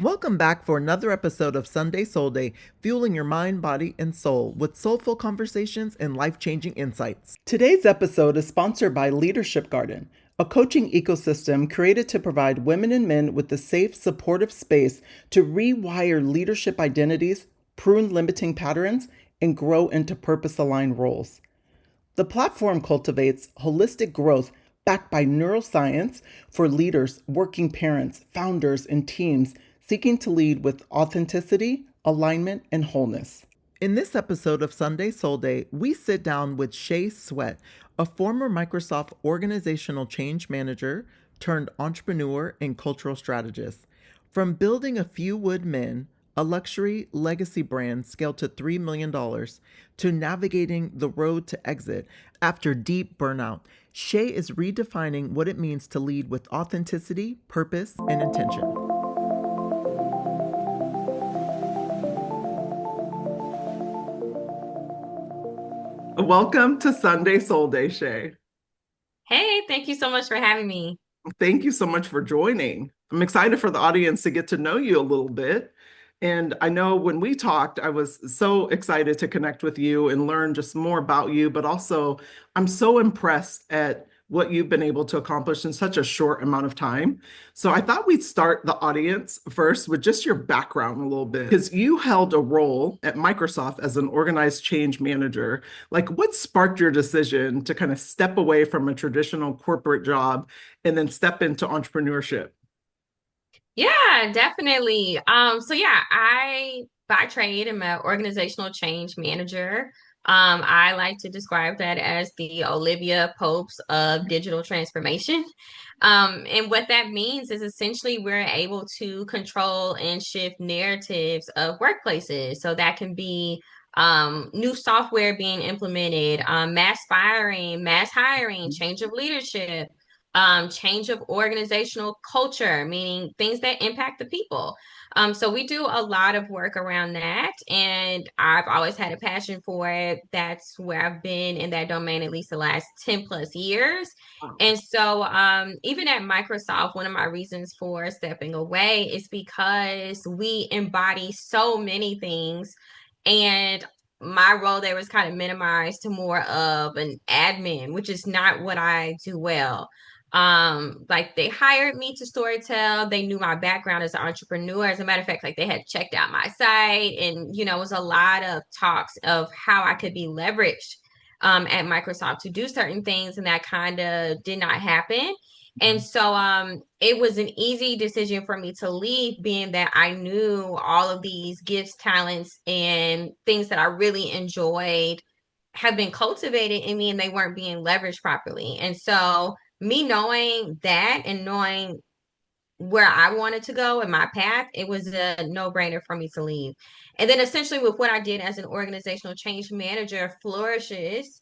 Welcome back for another episode of Sunday SoulDay, fueling your mind, body, and soul with soulful conversations and life-changing insights. Today's episode is sponsored by Leadership Garden, a coaching ecosystem created to provide women and men with the safe, supportive space to rewire leadership identities, prune limiting patterns, and grow into purpose-aligned roles. The platform cultivates holistic growth backed by neuroscience for leaders, working parents, founders, and teams seeking to lead with authenticity, alignment, and wholeness. In this episode of Sunday SoulDay, we sit down with Shay Sweat, a former Microsoft organizational change manager turned entrepreneur and cultural strategist. From building A Few Wood Men, a luxury legacy brand scaled to $3 million, to navigating the road to exit after deep burnout, Shay is redefining what it means to lead with authenticity, purpose, and intention. Welcome to Sunday SoulDay, Shay. Hey, thank you so much for having me. Thank you so much for joining. I'm excited for the audience to get to know you a little bit. And I know when we talked, I was so excited to connect with you and learn just more about you, but also I'm so impressed at what you've been able to accomplish in such a short amount of time. So I thought we'd start the audience first with just your background a little bit, because you held a role at Microsoft as an organized change manager. Like, what sparked your decision to kind of step away from a traditional corporate job and then step into entrepreneurship? Yeah, definitely. I by trade am an organizational change manager. I like to describe that as the Olivia Popes of digital transformation. And what that means is essentially we're able to control and shift narratives of workplaces. So that can be new software being implemented, mass firing, mass hiring, change of leadership, change of organizational culture, meaning things that impact the people. So we do a lot of work around that, and I've always had a passion for it. That's where I've been in that domain at least the last 10 plus years. And so, even at Microsoft, one of my reasons for stepping away is because we embody so many things. And my role there was kind of minimized to more of an admin, which is not what I do well. Like they hired me to storytell. They knew my background as an entrepreneur. As a matter of fact, like they had checked out my site, and it was a lot of talks of how I could be leveraged at Microsoft to do certain things, and that kind of did not happen. And so it was an easy decision for me to leave, being that I knew all of these gifts, talents, and things that I really enjoyed have been cultivated in me and they weren't being leveraged properly. And so me knowing that and knowing where I wanted to go in my path, it was a no-brainer for me to leave. And then essentially with what I did as an organizational change manager flourishes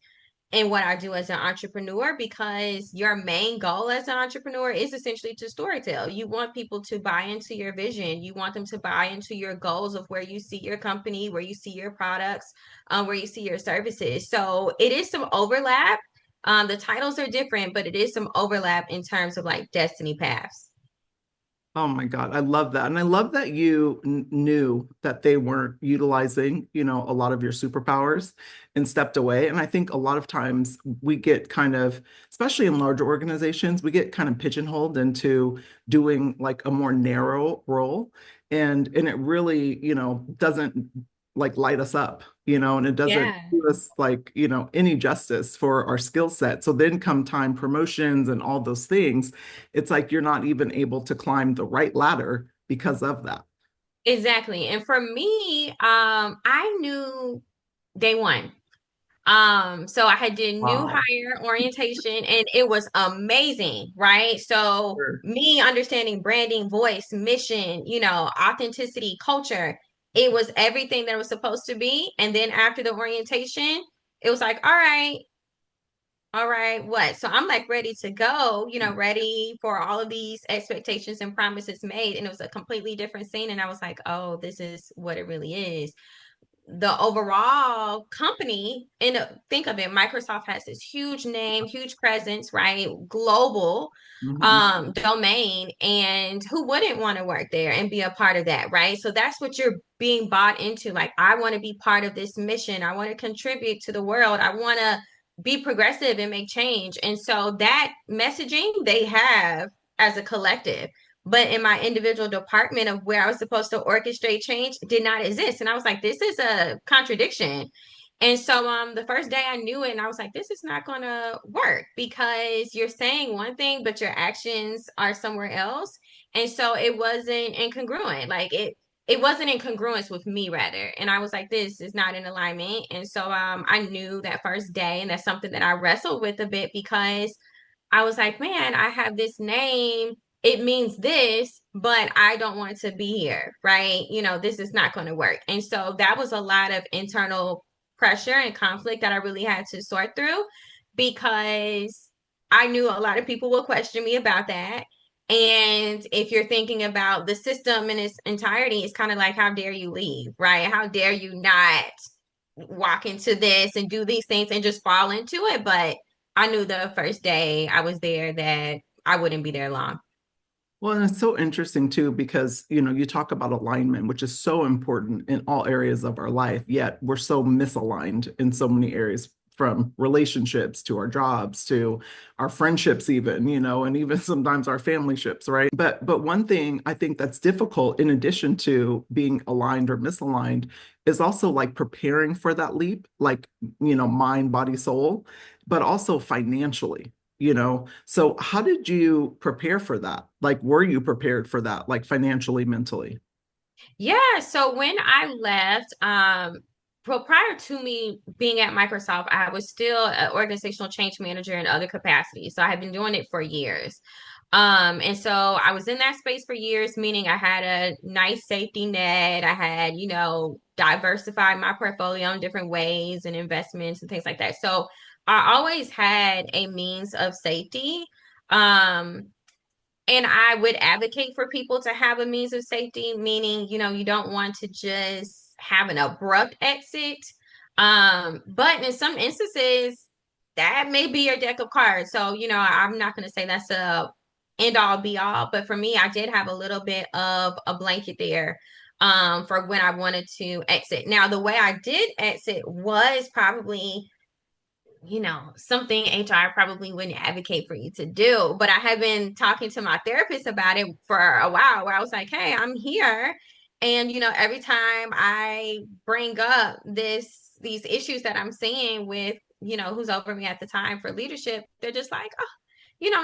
in what I do as an entrepreneur, because your main goal as an entrepreneur is essentially to storytell. You want people to buy into your vision. You want them to buy into your goals of where you see your company, where you see your products, where you see your services. So it is some overlap. The titles are different, but it is some overlap in terms of like destiny paths. Oh my God, I love that. And I love that you knew that they weren't utilizing, a lot of your superpowers and stepped away. And I think a lot of times we get kind of, especially in larger organizations, we get kind of pigeonholed into doing like a more narrow role. And it really, doesn't like light us up, and it doesn't Yeah. do us like, any justice for our skill set. So then come time promotions and all those things, it's like you're not even able to climb the right ladder because of that. Exactly. And for me, I knew day one. So I had did new Wow. hire orientation and it was amazing, right? So Sure. me understanding branding, voice, mission, authenticity, culture, it was everything that it was supposed to be. And then after the orientation, it was like, all right, what? So I'm like ready to go, ready for all of these expectations and promises made. And it was a completely different scene. And I was like, oh, this is what it really is. the overall company, and think of it, Microsoft has this huge name, huge presence, right? Global Mhm. domain, and who wouldn't want to work there and be a part of that, right? So that's what you're being bought into. Like, I want to be part of this mission. I want to contribute to the world. I want to be progressive and make change. And so that messaging they have as a collective, but in my individual department of where I was supposed to orchestrate change did not exist. And I was like, this is a contradiction. And so the first day I knew it, and I was like, this is not gonna work because you're saying one thing, but your actions are somewhere else. And so it wasn't incongruent. Like it wasn't in congruence with me rather. And I was like, this is not in alignment. And so I knew that first day, and that's something that I wrestled with a bit because I was like, man, I have this name. It means this, but I don't want to be here, right? This is not going to work. And so that was a lot of internal pressure and conflict that I really had to sort through because I knew a lot of people will question me about that. And if you're thinking about the system in its entirety, it's kind of like, how dare you leave, right? How dare you not walk into this and do these things and just fall into it? But I knew the first day I was there that I wouldn't be there long. Well, and it's so interesting too, because you talk about alignment, which is so important in all areas of our life, yet we're so misaligned in so many areas, from relationships to our jobs to our friendships, even, and even sometimes our family ships, right? But one thing I think that's difficult, in addition to being aligned or misaligned, is also like preparing for that leap, like, mind, body, soul, but also financially. So how did you prepare for that? Like, were you prepared for that, like financially, mentally? Yeah, so when I left, well, prior to me being at Microsoft, I was still an organizational change manager in other capacities. So I had been doing it for years. And so I was in that space for years, meaning I had a nice safety net. I had, diversified my portfolio in different ways and investments and things like that. So I always had a means of safety. Um, and I would advocate for people to have a means of safety, meaning, you don't want to just have an abrupt exit. But in some instances, that may be your deck of cards. So, I'm not going to say that's a end all be all, but for me, I did have a little bit of a blanket there for when I wanted to exit. Now, the way I did exit was probably something HR probably wouldn't advocate for you to do. But I have been talking to my therapist about it for a while, where I was like, hey, I'm here. And, every time I bring up these issues that I'm seeing with, who's over me at the time for leadership, they're just like, oh,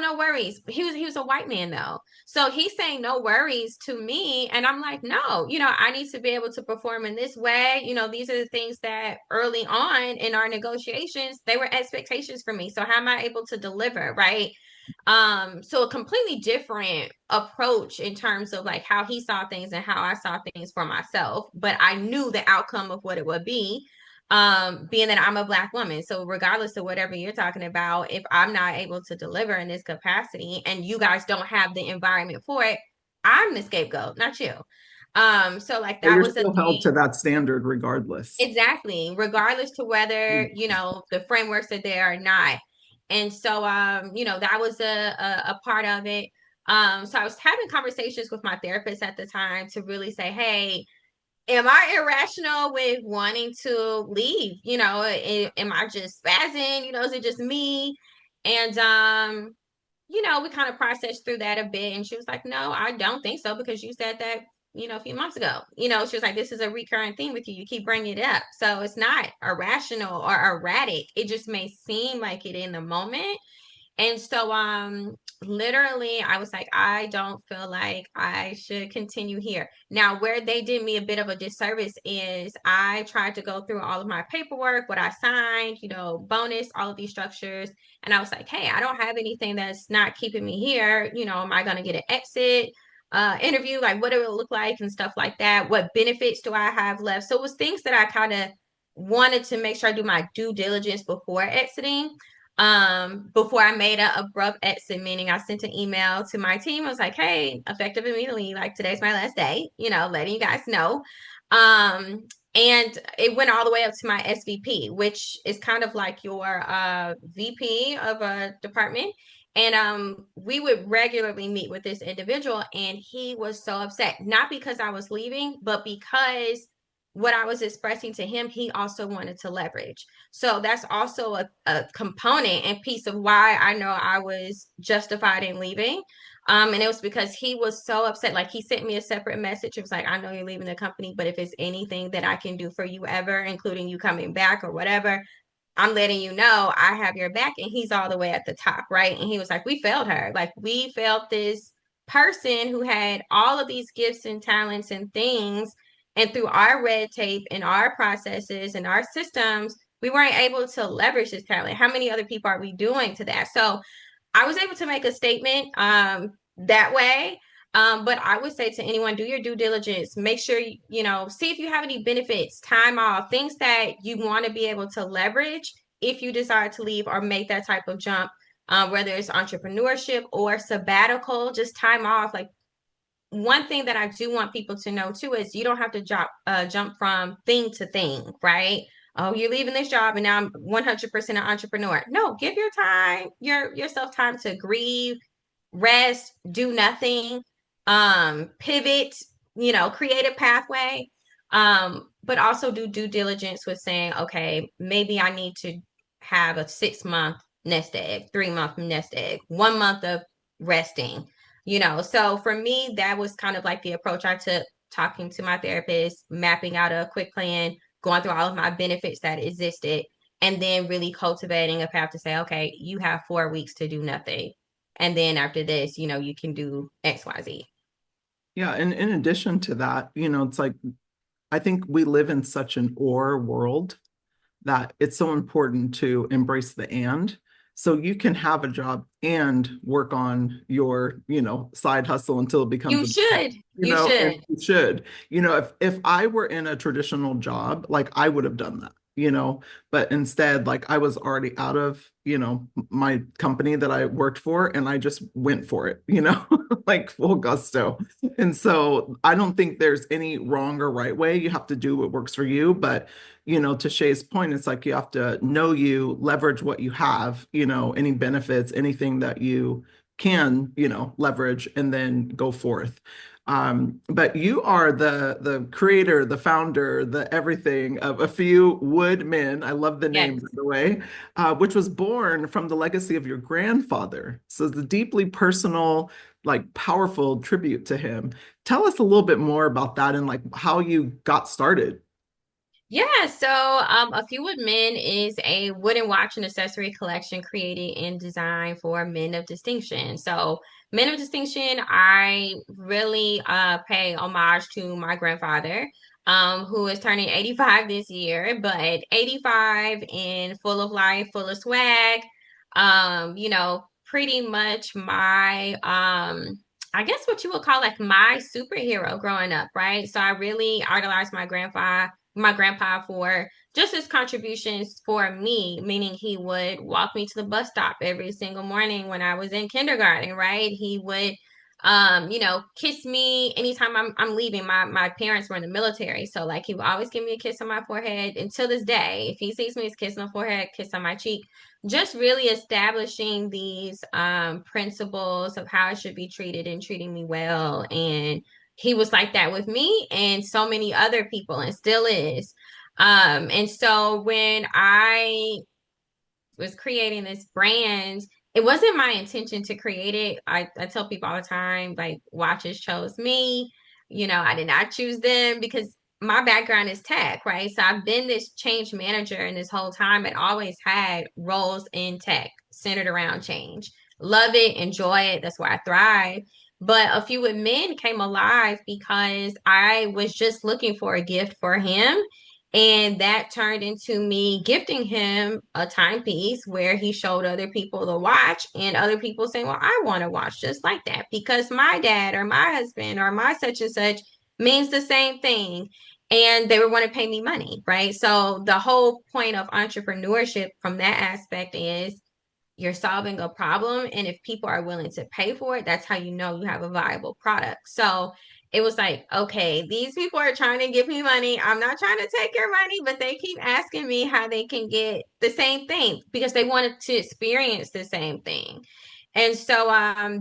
no worries. He was a white man though. So he's saying no worries to me. And I'm like, no, I need to be able to perform in this way. These are the things that early on in our negotiations, they were expectations for me. So how am I able to deliver? Right. So a completely different approach in terms of like how he saw things and how I saw things for myself. But I knew the outcome of what it would be, being that I'm a Black woman. So regardless of whatever you're talking about, if I'm not able to deliver in this capacity and you guys don't have the environment for it, I'm the scapegoat, not you. So like But that you're was a still held thing. to that standard regardless. Exactly, regardless to whether, the frameworks are there or not. And so that was a part of it. So I was having conversations with my therapist at the time to really say, hey, am I irrational with wanting to leave? Am I just spazzing? Is it just me? And we kind of processed through that a bit. And she was like, no, I don't think so, because you said that, a few months ago. She was like, this is a recurring theme with you. You keep bringing it up. So it's not irrational or erratic. It just may seem like it in the moment. And so literally I was like, I don't feel like I should continue here. Now, where they did me a bit of a disservice is I tried to go through all of my paperwork, what I signed, bonus, all of these structures. And I was like, hey, I don't have anything that's not keeping me here. Am I going to get an exit interview? Like, what do it look like and stuff like that? What benefits do I have left? So it was things that I kind of wanted to make sure I do my due diligence before exiting. Before I made an abrupt exit, meaning I sent an email to my team. I was like, hey, effective immediately, like today's my last day, letting you guys know. And it went all the way up to my SVP, which is kind of like your VP of a department. And we would regularly meet with this individual, and he was so upset, not because I was leaving, but because what I was expressing to him, he also wanted to leverage. So that's also a component and piece of why I know I was justified in leaving. And it was because he was so upset. Like he sent me a separate message. It was like, I know you're leaving the company, but if it's anything that I can do for you ever, including you coming back or whatever, I'm letting you know I have your back. And he's all the way at the top, right? And he was like, we failed her. Like we failed this person who had all of these gifts and talents and things. And through our red tape and our processes and our systems, we weren't able to leverage this talent. How many other people are we doing to that? So I was able to make a statement that way. But I would say to anyone, do your due diligence. Make sure you know, see if you have any benefits, time off, things that you want to be able to leverage if you decide to leave or make that type of jump, whether it's entrepreneurship or sabbatical, just time off. Like one thing that I do want people to know too is you don't have to jump from thing to thing, right? Oh, you're leaving this job and now I'm 100% an entrepreneur. No, give yourself time to grieve, rest, do nothing, pivot, you know, create a pathway. But also do due diligence with saying, okay, maybe I need to have a 6 month nest egg, 3 month nest egg, 1 month of resting, you know. So for me, that was kind of like the approach I took, talking to my therapist, mapping out a quick plan, going through all of my benefits that existed, and then really cultivating a path to say, okay, you have 4 weeks to do nothing. And then after this, you know, you can do XYZ. Yeah, and in addition to that, it's like I think we live in such an or world that it's so important to embrace the and. So you can have a job and work on your, side hustle until it becomes You a, should. You and should. you should. If I were in a traditional job, like I would have done that, but instead, like I was already out of, my company that I worked for and I just went for it, like full gusto. And so I don't think there's any wrong or right way. You have to do what works for you, but to Shay's point, it's like you have to know you, leverage what you have, any benefits, anything that you can, leverage, and then go forth. But you are the creator, the founder, the everything of A Few Wood Men. I love the name, by Yes. the way, which was born from the legacy of your grandfather. So it's a deeply personal, like powerful tribute to him. Tell us a little bit more about that and like how you got started. Yeah, so A Few Wood Men is a wooden watch and accessory collection created and designed for men of distinction. So, men of distinction, I really pay homage to my grandfather, who is turning 85 this year, but 85 and full of life, full of swag. You know, pretty much my I guess what you would call like my superhero growing up, right? So I really idolized my grandpa for just his contributions for me, meaning he would walk me to the bus stop every single morning when I was in kindergarten, right? He would you know, kiss me anytime I'm leaving. My parents were in the military, so like he would always give me a kiss on my forehead. And till this day, if he sees me, it's kiss on the forehead, kiss on my cheek. Just really establishing these principles of how I should be treated and treating me well. And he was like that with me and so many other people and still is. And so when I was creating this brand, it wasn't my intention to create it. I tell people all the time, like, watches chose me. You know, I did not choose them because my background is tech, right? So I've been this change manager and this whole time and always had roles in tech centered around change. Love it, enjoy it. That's where I thrive. But A Few with Men came alive because I was just looking for a gift for him, and that turned into me gifting him a timepiece where he showed other people the watch, and other people saying, well, I want to watch just like that because my dad or my husband or my such and such means the same thing. And they would want to pay me money, right? So the whole point of entrepreneurship from that aspect is you're solving a problem. And if people are willing to pay for it, that's how you know you have a viable product. So it was like, okay, these people are trying to give me money. I'm not trying to take your money, but they keep asking me how they can get the same thing because they wanted to experience the same thing. And so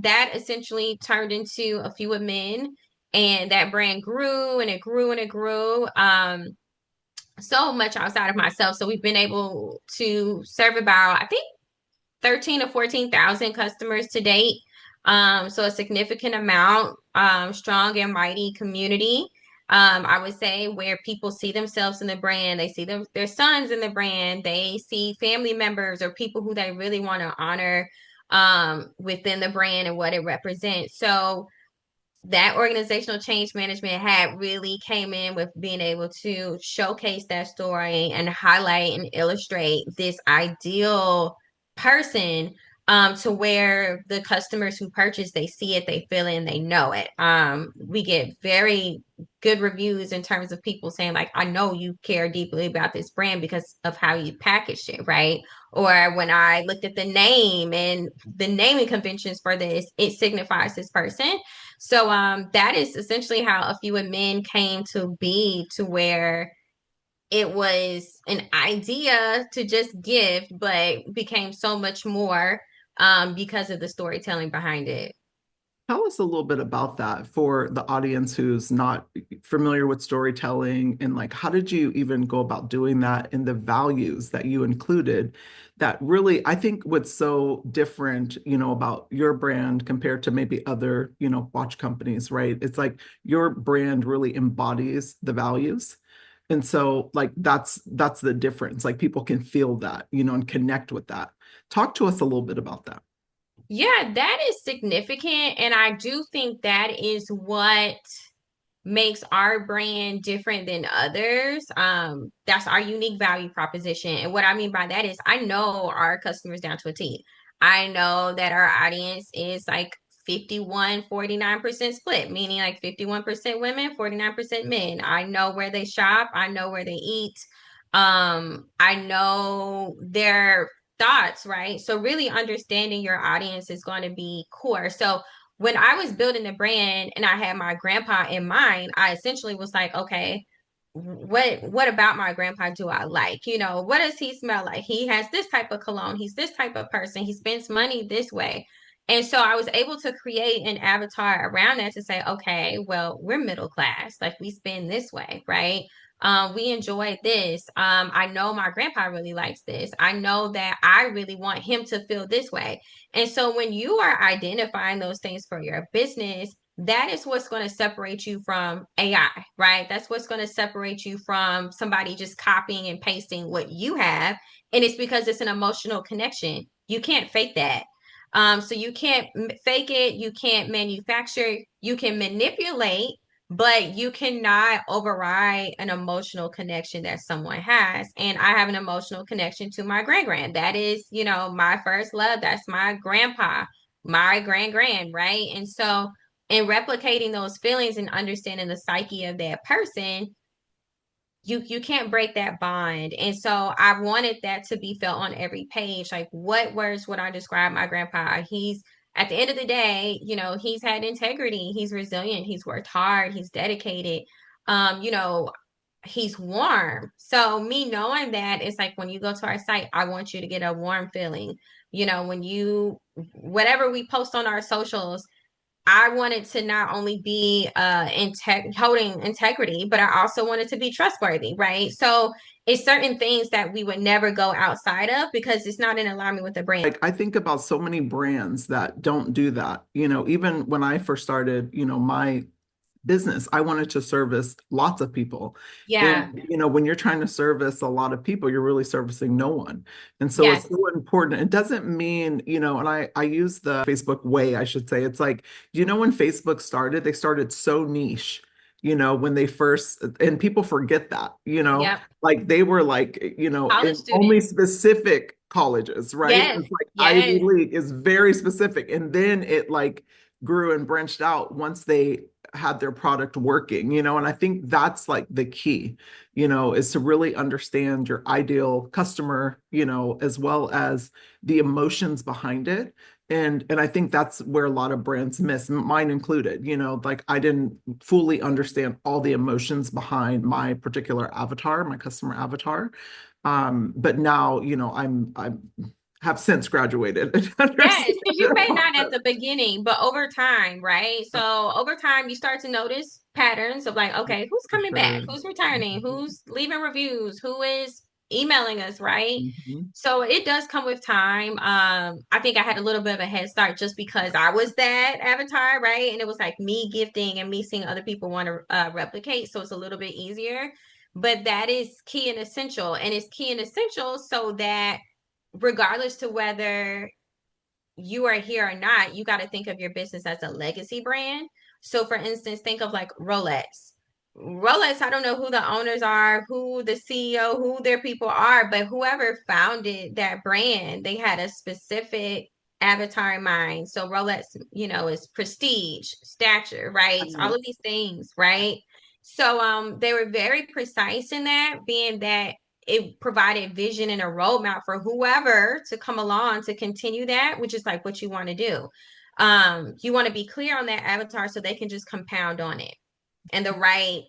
that essentially turned into A Few of Men, and that brand grew and it grew and it grew. So much outside of myself. So we've been able to serve about, I think, 13 to 14,000 customers to date. So a significant amount, strong and mighty community. I would say where people see themselves in the brand, they see their sons in the brand, they see family members or people who they really want to honor within the brand and what it represents. So that organizational change management had really came in with being able to showcase that story and highlight and illustrate this ideal person, to where the customers who purchase, they see it, they feel it, and they know it. We get very good reviews in terms of people saying like, I know you care deeply about this brand because of how you packaged it, right? Or when I looked at the name and the naming conventions for this, it signifies this person. So that is essentially how A Few of Men came to be, to where it was an idea to just give, but became so much more because of the storytelling behind it. Tell us a little bit about that for the audience who's not familiar with storytelling, and like how did you even go about doing that, and the values that you included that really I think what's so different, about your brand compared to maybe other, watch companies, right? It's like your brand really embodies the values. And so like that's the difference. Like people can feel that, and connect with that. Talk to us a little bit about that. Yeah, that is significant. And I do think that is what makes our brand different than others. That's our unique value proposition. And what I mean by that is I know our customers down to a T. I know that our audience is like 51-49% split, meaning like 51% women, 49% men. I know where they shop, I know where they eat. I know their thoughts, right? So really understanding your audience is going to be core. So when I was building the brand and I had my grandpa in mind, I essentially was like, okay, what about my grandpa do I like? What does he smell like? He has this type of cologne. He's this type of person. He spends money this way. And so I was able to create an avatar around that to say, okay, well, we're middle class. Like we spend this way, right? We enjoy this. I know my grandpa really likes this. I know that I really want him to feel this way. And so when you are identifying those things for your business, that is what's going to separate you from AI, right? That's what's going to separate you from somebody just copying and pasting what you have. And it's because it's an emotional connection. You can't fake that. So you can't fake it. You can't manufacture. You can manipulate, but you cannot override an emotional connection that someone has. And I have an emotional connection to my grand. That is, my first love. That's my grandpa, my grand, right? And so in replicating those feelings and understanding the psyche of that person, you can't break that bond. And so I wanted that to be felt on every page. Like, what words would I describe my grandpa? He's at the end of the day, he's had integrity, he's resilient, he's worked hard, he's dedicated. Um, you know, he's warm. So me knowing that, it's like when you go to our site, I want you to get a warm feeling. When you whatever we post on our socials, I wanted to not only be holding integrity, but I also wanted to be trustworthy, right? So it's certain things that we would never go outside of because it's not in alignment with the brand. Like I think about so many brands that don't do that. Even when I first started, my business, I wanted to service lots of people. Yeah. And, when you're trying to service a lot of people, you're really servicing no one. And so it's Yes. so important. It doesn't mean, and I use the Facebook way, I should say. It's like, when Facebook started, they started so niche. When they first, and people forget that, Yep. like they were like, College in only students. specific colleges, right? Yes. It's like Ivy Yes. League is very specific. And then it like grew and branched out once they had their product working, and I think that's like the key, is to really understand your ideal customer, as well as the emotions behind it. And I think that's where a lot of brands miss, mine included. Like I didn't fully understand all the emotions behind my particular avatar, my customer avatar. But now, I'm have since graduated and Yes, understand because you may all not at the beginning, but over time, right? that. So over time, you start to notice patterns of like, okay, who's For coming back? sure. Who's returning? Who's leaving reviews? Who is emailing us, right? Mhm. So it does come with time. I think I had a little bit of a head start just because I was that avatar, right? And it was like me gifting and me seeing other people want to replicate. So it's a little bit easier. But that is key and essential. And it's key and essential so that regardless to whether you are here or not, you got to think of your business as a legacy brand. So, for instance, think of like Rolex. Rolex, I don't know who the owners are, who the CEO, who their people are, but whoever founded that brand, they had a specific avatar in mind. So, Rolex, is prestige, stature, right? All of these things, right? So, they were very precise in that, being that it provided vision and a roadmap for whoever to come along to continue that, which is like what you want to do. You want to be clear on that avatar so they can just compound on it. And the right,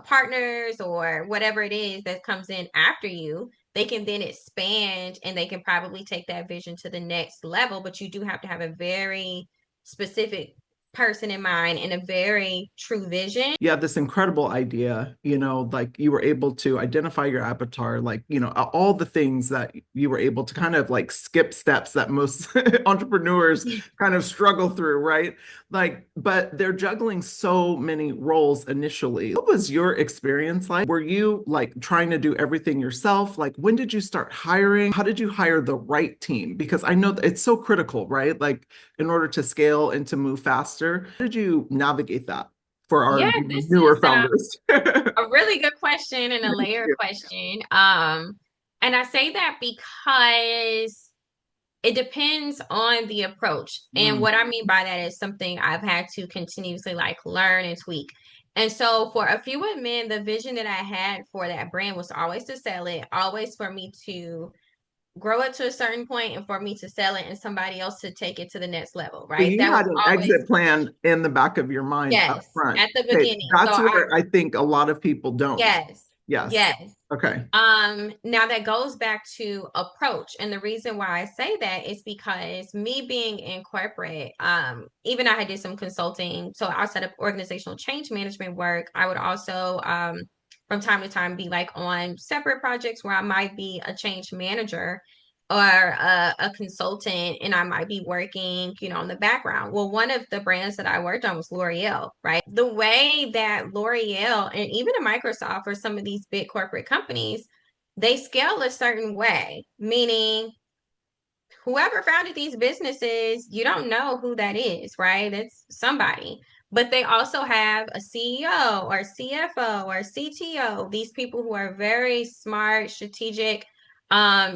partners or whatever it is that comes in after you, they can then expand and they can probably take that vision to the next level. But you do have to have a very specific person in mind and a very true vision. You have this incredible idea, like you were able to identify your avatar, like, all the things that you were able to kind of like skip steps that most entrepreneurs kind of struggle through, right? Like, but they're juggling so many roles initially. What was your experience like? Were you like trying to do everything yourself? Like, when did you start hiring? How did you hire the right team? Because I know that it's so critical, right? Like, in order to scale and to move faster, how did you navigate that for Yeah, our this newer is founders? a really good question and a layered question. And I say that because it depends on the approach. And Mm. what I mean by that is something I've had to continuously like learn and tweak. And so for a few women, the vision that I had for that brand was always to sell it, always for me to grow it to a certain point and for me to sell it and somebody else to take it to the next level, So right? you That was had an always, exit plan in the back of your mind up yes, front. at the Okay, beginning. So that's I, where I think a lot of people don't. yes, Yes. yes. Okay. Now that goes back to approach. And the reason why I say that is because me being in corporate, even I did some consulting. So outside of organizational change management work, I would also, from time to time be like on separate projects where I might be a change manager or a consultant and I might be working, in the background. Well, one of the brands that I worked on was L'Oreal, right? The way that L'Oreal and even a Microsoft or some of these big corporate companies, they scale a certain way, meaning whoever founded these businesses, you don't know who that is, right? It's somebody. But they also have a CEO or CFO or CTO, these people who are very smart, strategic,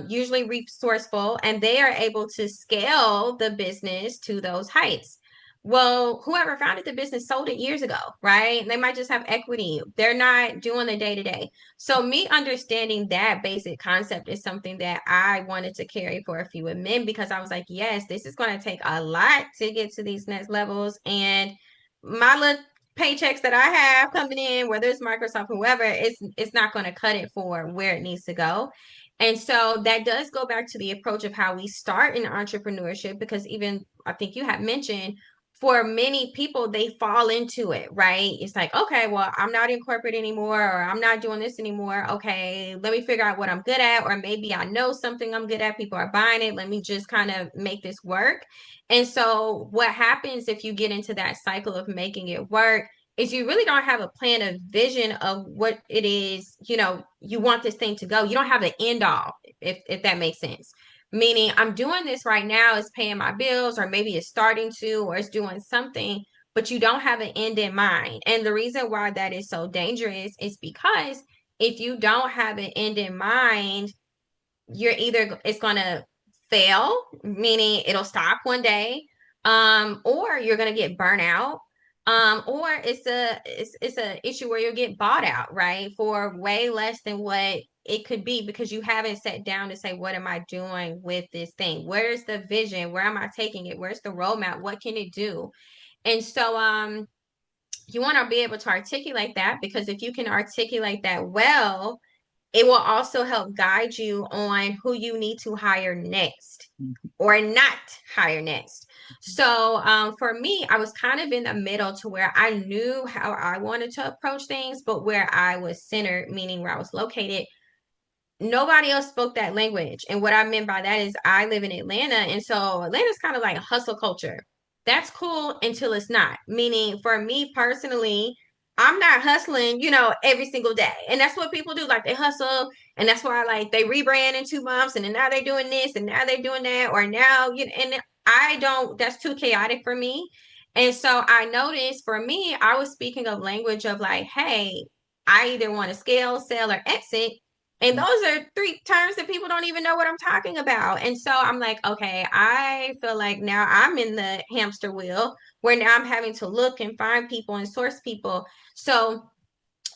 usually resourceful, and they are able to scale the business to those heights. Well, whoever founded the business sold it years ago, right? They might just have equity. They're not doing the day to day. So me understanding that basic concept is something that I wanted to carry for a few women because I was like, yes, this is going to take a lot to get to these next levels. And my little paychecks that I have coming in, whether it's Microsoft, whoever, it's not going to cut it for where it needs to go. And so that does go back to the approach of how we start in entrepreneurship, because even I think you had mentioned for many people, they fall into it, right? It's like, okay, well, I'm not in corporate anymore, or I'm not doing this anymore. Okay, let me figure out what I'm good at, or maybe I know something I'm good at. People are buying it. Let me just kind of make this work. And so, what happens if you get into that cycle of making it work is you really don't have a plan of vision of what it is, you want this thing to go. You don't have an end all, if that makes sense. Meaning, I'm doing this right now, it's paying my bills, or maybe it's starting to, or it's doing something, but you don't have an end in mind. And the reason why that is so dangerous is because if you don't have an end in mind, it's going to fail, meaning it'll stop one day, or you're going to get burnt out, or it's a issue where you'll get bought out, right, for way less than what it could be because you haven't sat down to say, what am I doing with this thing? Where's the vision? Where am I taking it? Where's the roadmap? What can it do? And so you want to be able to articulate that, because if you can articulate that well, it will also help guide you on who you need to hire next or not hire next. So for me, I was kind of in the middle to where I knew how I wanted to approach things, but where I was centered, meaning where I was located, nobody else spoke that language. And what I meant by that is I live in Atlanta. And so Atlanta's kind of like a hustle culture. That's cool until it's not. Meaning for me personally, I'm not hustling, every single day. And that's what people do. Like they hustle. And that's why like they rebrand in 2 months and then now they're doing this and now they're doing that. Or now, and I don't, that's too chaotic for me. And so I noticed for me, I was speaking of language of like, hey, I either want to scale, sell, or exit. And those are three terms that people don't even know what I'm talking about. And so I'm like, okay, I feel like now I'm in the hamster wheel where now I'm having to look and find people and source people. So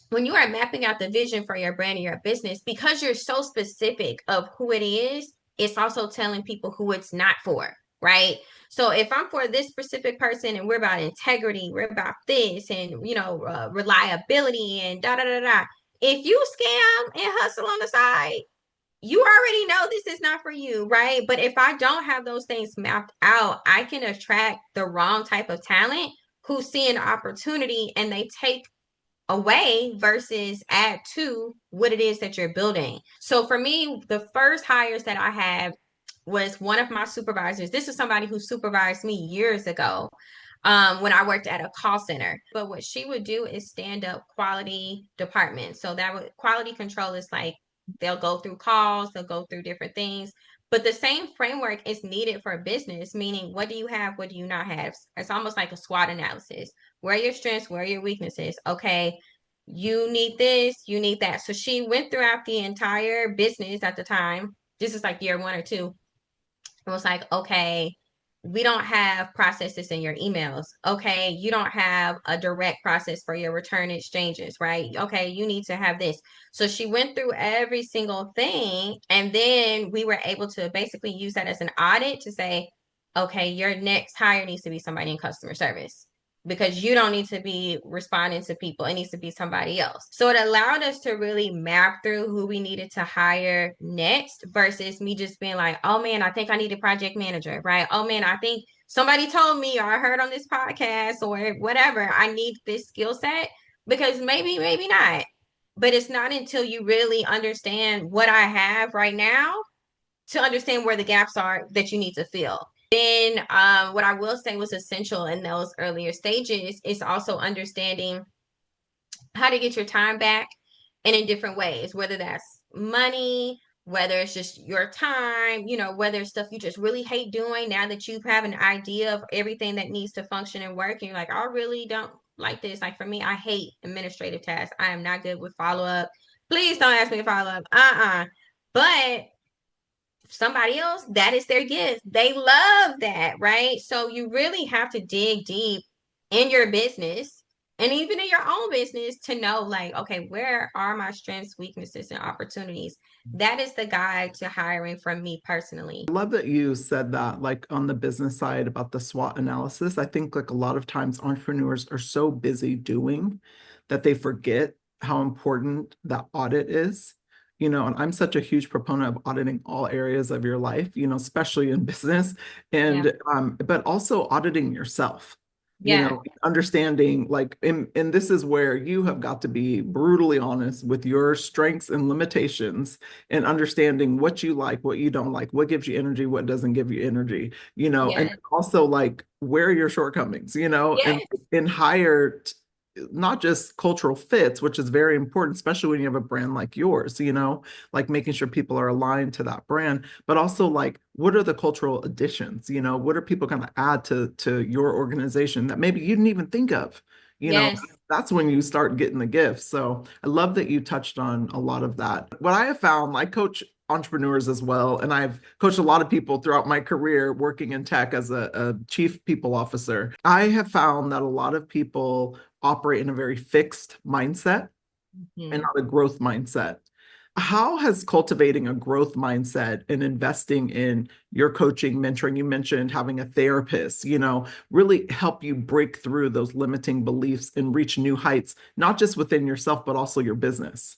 when you are mapping out the vision for your brand or your business, because you're so specific of who it is, it's also telling people who it's not for, right? So if I'm for this specific person and we're about integrity, we're about this and, reliability and da da da da. If you scam and hustle on the side, you already know this is not for you, right? But if I don't have those things mapped out, I can attract the wrong type of talent who see an opportunity and they take away versus add to what it is that you're building. So for me, the first hires that I had was one of my supervisors. This is somebody who supervised me years ago when I worked at a call center. But what she would do is stand up quality department. So that would quality control is like they'll go through calls, they'll go through different things. But the same framework is needed for business, meaning what do you have, what do you not have? It's almost like a SWOT analysis. Where are your strengths, where are your weaknesses? Okay, you need this, you need that. So she went throughout the entire business at the time. This is like year 1 or 2. It was like, okay, we don't have processes in your emails. Okay, you don't have a direct process for your return exchanges, right? Okay, you need to have this. So she went through every single thing. And then we were able to basically use that as an audit to say, okay, your next hire needs to be somebody in customer service because you don't need to be responding to people. It needs to be somebody else. So it allowed us to really map through who we needed to hire next versus me just being like, oh man, I think I need a project manager, right? Oh man, I think somebody told me or I heard on this podcast or whatever, I need this skill set because maybe not. But it's not until you really understand what I have right now to understand where the gaps are that you need to fill. Then what I will say was essential in those earlier stages is also understanding how to get your time back and in different ways, whether that's money, whether it's just your time, whether it's stuff you just really hate doing now that you have an idea of everything that needs to function and work. And you're like, I really don't like this. Like for me, I hate administrative tasks. I am not good with follow up. Please don't ask me to follow up. But somebody else, that is their gift. They love that, right? So you really have to dig deep in your business and even in your own business to know like, okay, where are my strengths, weaknesses, and opportunities? That is the guide to hiring from me personally. I love that you said that, like on the business side about the SWOT analysis. I think like a lot of times entrepreneurs are so busy doing that they forget how important that audit is. And I'm such a huge proponent of auditing all areas of your life, especially in business, Yeah. and but also auditing yourself. Yeah. Understanding like, and this is where you have got to be brutally honest with your strengths and limitations and understanding what you like, what you don't like, what gives you energy, what doesn't give you energy, and Yes. also like where are your shortcomings, and Yes. hire not just cultural fits, which is very important, especially when you have a brand like yours, like making sure people are aligned to that brand, but also like what are the cultural additions, what are people going to add to your organization that maybe you didn't even think of, you know, Yes. that's when you start getting the gifts. So I love that you touched on a lot of that. What I have found, I coach entrepreneurs as well, and I've coached a lot of people throughout my career working in tech as a chief people officer. I have found that a lot of people operate in a very fixed mindset and Mhm. not a growth mindset. How has cultivating a growth mindset and investing in your coaching, mentoring, you mentioned having a therapist, really help you break through those limiting beliefs and reach new heights, not just within yourself, but also your business?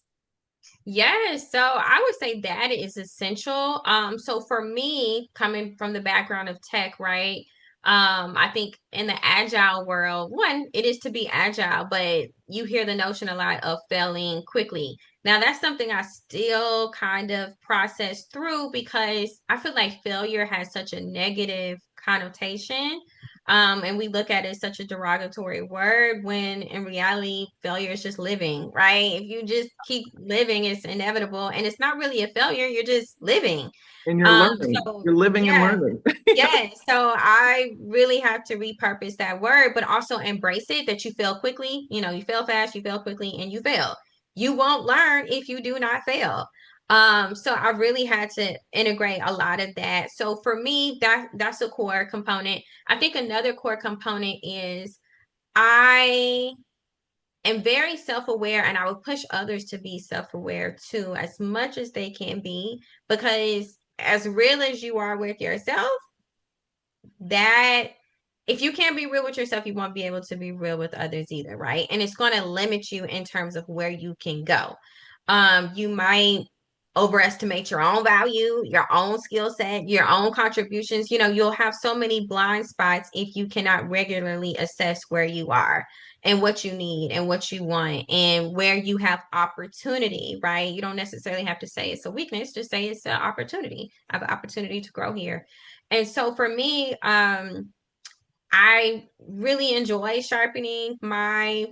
Yes, so I would say that is essential. So for me, coming from the background of tech, right? I think in the agile world, one, it is to be agile, but you hear the notion a lot of failing quickly. Now, that's something I still kind of process through because I feel like failure has such a negative connotation. And we look at it as such a derogatory word when in reality, failure is just living, right? If you just keep living, it's inevitable. And it's not really a failure, you're just living. And you're learning, So you're living and yeah, learning. yeah. So I really have to repurpose that word, but also embrace it that you fail quickly. You fail fast, you fail quickly, and you fail. You won't learn if you do not fail. So I really had to integrate a lot of that. So for me, that's a core component. I think another core component is I am very self-aware and I would push others to be self-aware too, as much as they can be, because as real as you are with yourself, that if you can't be real with yourself, you won't be able to be real with others either, right? And it's going to limit you in terms of where you can go. You might overestimate your own value, your own skill set, your own contributions. You'll have so many blind spots if you cannot regularly assess where you are and what you need and what you want and where you have opportunity, right? You don't necessarily have to say it's a weakness, just say it's an opportunity. I have an opportunity to grow here. And so for me, I really enjoy sharpening my,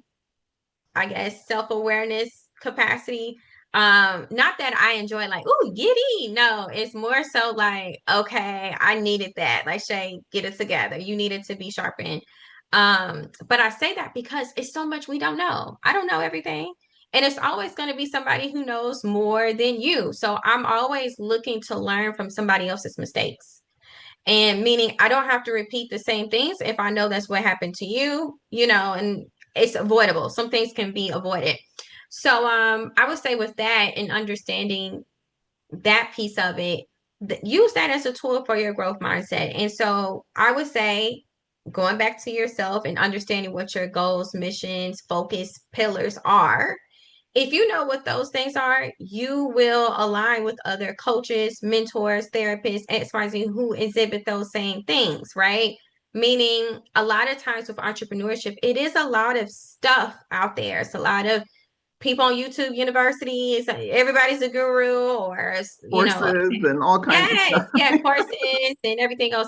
I guess, self-awareness capacity. Not that I enjoy like, ooh, giddy. No, it's more so like, okay, I needed that. Like Shay, get it together. You needed to be sharpened. But I say that because it's so much we don't know. I don't know everything. And it's always going to be somebody who knows more than you. So I'm always looking to learn from somebody else's mistakes. And meaning I don't have to repeat the same things if I know that's what happened to you, and it's avoidable. Some things can be avoided. So I would say with that and understanding that piece of it, use that as a tool for your growth mindset. And so I would say going back to yourself and understanding what your goals, missions, focus, pillars are, if you know what those things are, you will align with other coaches, mentors, therapists, XYZ who exhibit those same things, right? Meaning, a lot of times with entrepreneurship, it is a lot of stuff out there. It's a lot of people on YouTube University. Everybody's a guru, or Courses and all kinds of yes, yeah, stuff. courses and everything else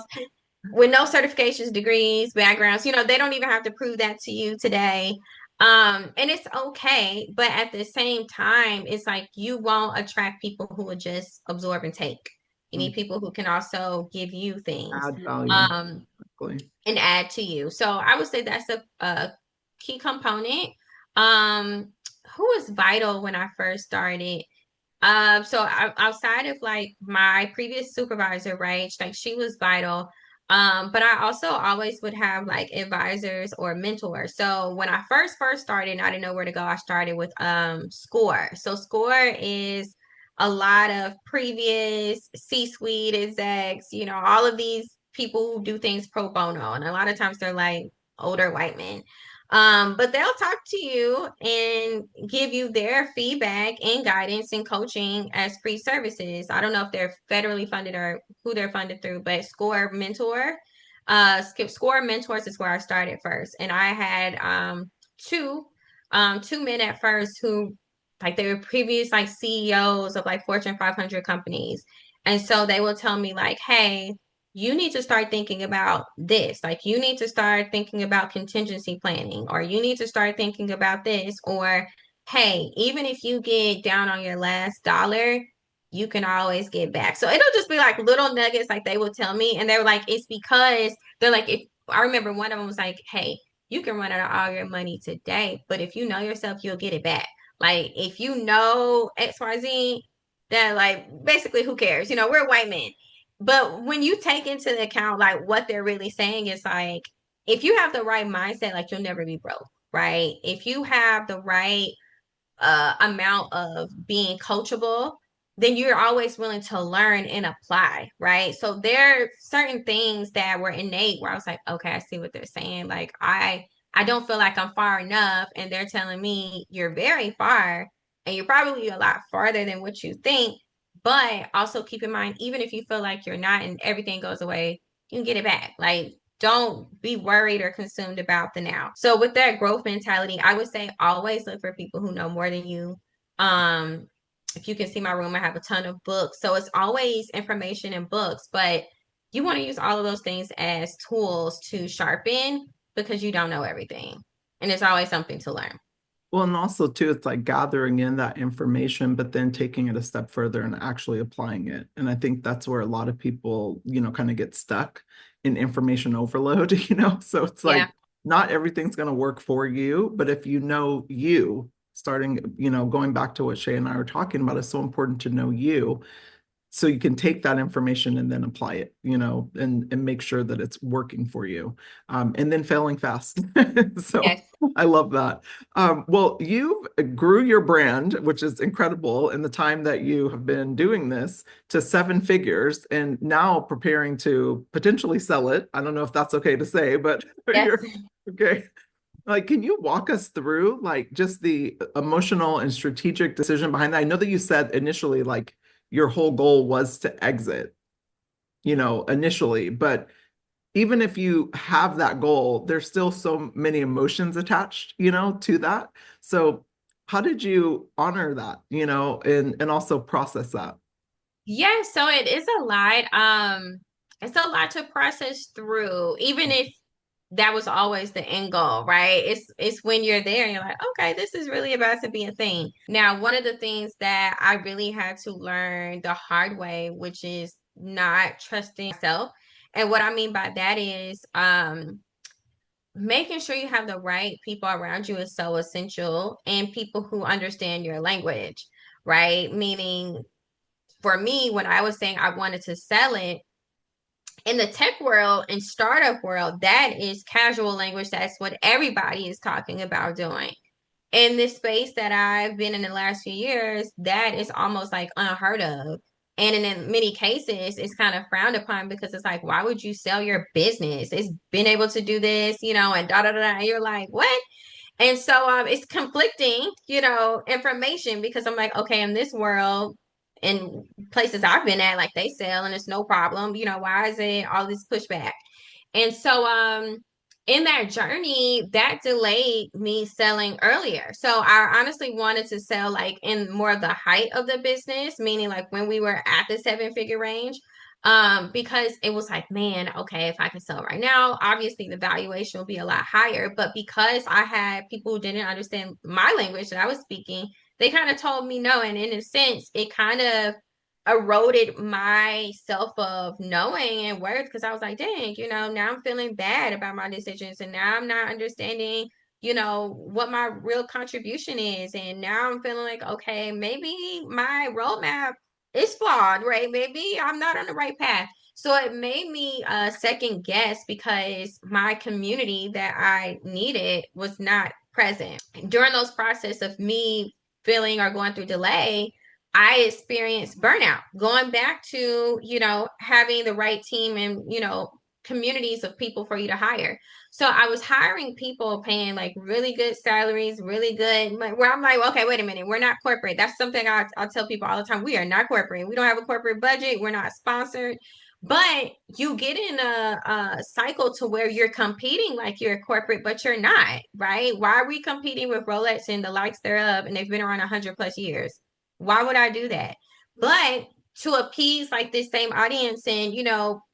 with no certifications, degrees, backgrounds. They don't even have to prove that to you today. And it's okay, but at the same time, it's like you won't attract people who will just absorb and take. You need people who can also give you things, Add value. um, Exactly. and add to you. So I would say that's a key component. Um, who was vital when I first started? Outside of like my previous supervisor, right? Like she was vital. But I also always would have like advisors or mentors. So when I first started, and I didn't know where to go. I started with SCORE. So SCORE is a lot of previous C-suite execs, all of these people who do things pro bono. And a lot of times they're like older white men. But they'll talk to you and give you their feedback and guidance and coaching as free services. I don't know if they're federally funded or who they're funded through, but Score Mentors is where I started first. And I had two two men at first who like they were previous like CEOs of like Fortune 500 companies. And so they will tell me like, hey, you need to start thinking about this. Like, you need to start thinking about contingency planning, or you need to start thinking about this. Or, hey, even if you get down on your last dollar, you can always get back. So it'll just be like little nuggets, like they will tell me. And they were like, it's because they're like, if I remember one of them was like, hey, you can run out of all your money today, but if you know yourself, you'll get it back. Like, if you know XYZ, then like basically who cares? We're white men. But when you take into account like what they're really saying is like if you have the right mindset, like you'll never be broke, right? If you have the right amount of being coachable, then you're always willing to learn and apply, right? So there are certain things that were innate where I was like, okay, I see what they're saying. Like I don't feel like I'm far enough, and they're telling me you're very far, and you're probably a lot farther than what you think. But also keep in mind, even if you feel like you're not and everything goes away, you can get it back. Like, don't be worried or consumed about the now. So with that growth mentality, I would say always look for people who know more than you. Um, if you can see my room, I have a ton of books. So it's always information and books, but you want to use all of those things as tools to sharpen because you don't know everything. And there's always something to learn. Well, and also too, it's like gathering in that information, but then taking it a step further and actually applying it. And I think that's where a lot of people, kind of get stuck in information overload, So it's Yeah. like not everything's going to work for you, but if you know you, starting, going back to what Shay and I were talking about, it's so important to know you so you can take that information and then apply it, and make sure that it's working for you, and then failing fast. So Yes. I love that. Well, you grew your brand, which is incredible in the time that you have been doing this, to seven figures, and now preparing to potentially sell it. I don't know if that's okay to say, but Yes. you're okay. Like, can you walk us through like just the emotional and strategic decision behind that? I know that you said initially like your whole goal was to exit, initially, but even if you have that goal, there's still so many emotions attached, to that. So how did you honor that, and also process that? Yeah, so it is a lot. It's a lot to process through, even if that was always the end goal, right? It's when you're there and you're like, okay, this is really about to be a thing. Now, one of the things that I really had to learn the hard way, which is not trusting myself. And what I mean by that is making sure you have the right people around you is so essential, and people who understand your language, right? Meaning for me, when I was saying I wanted to sell it, in the tech world and startup world, that is casual language. That's what everybody is talking about doing. In this space that I've been in the last few years, that is almost like unheard of. And in many cases, it's kind of frowned upon because it's like, why would you sell your business? It's been able to do this, and da da da. And you're like, what? And so it's conflicting, information because I'm like, okay, in this world, in places I've been at, like they sell and it's no problem. Why is it all this pushback? And so in that journey, that delayed me selling earlier. So I honestly wanted to sell like in more of the height of the business, meaning like when we were at the seven-figure range. Because it was like, man, okay, if I can sell right now, obviously the valuation will be a lot higher. But because I had people who didn't understand my language that I was speaking, they kind of told me no. And in a sense, it kind of eroded my self of knowing and worth because I was like, dang, now I'm feeling bad about my decisions, and now I'm not understanding, what my real contribution is. And now I'm feeling like, okay, maybe my roadmap is flawed, right? Maybe I'm not on the right path. So it made me second guess because my community that I needed was not present. During those process of me feeling or going through delay, I experienced burnout. Going back to, having the right team and, communities of people for you to hire. So I was hiring people paying like really good salaries, really good, where I'm like, okay, wait a minute, we're not corporate. That's something I'll tell people all the time. We are not corporate. We don't have a corporate budget. We're not sponsored. But you get in a cycle to where you're competing like you're corporate, but you're not, right? Why are we competing with Rolex and the likes thereof, and they've been around 100 plus years? Why would I do that? But to appease like this same audience and,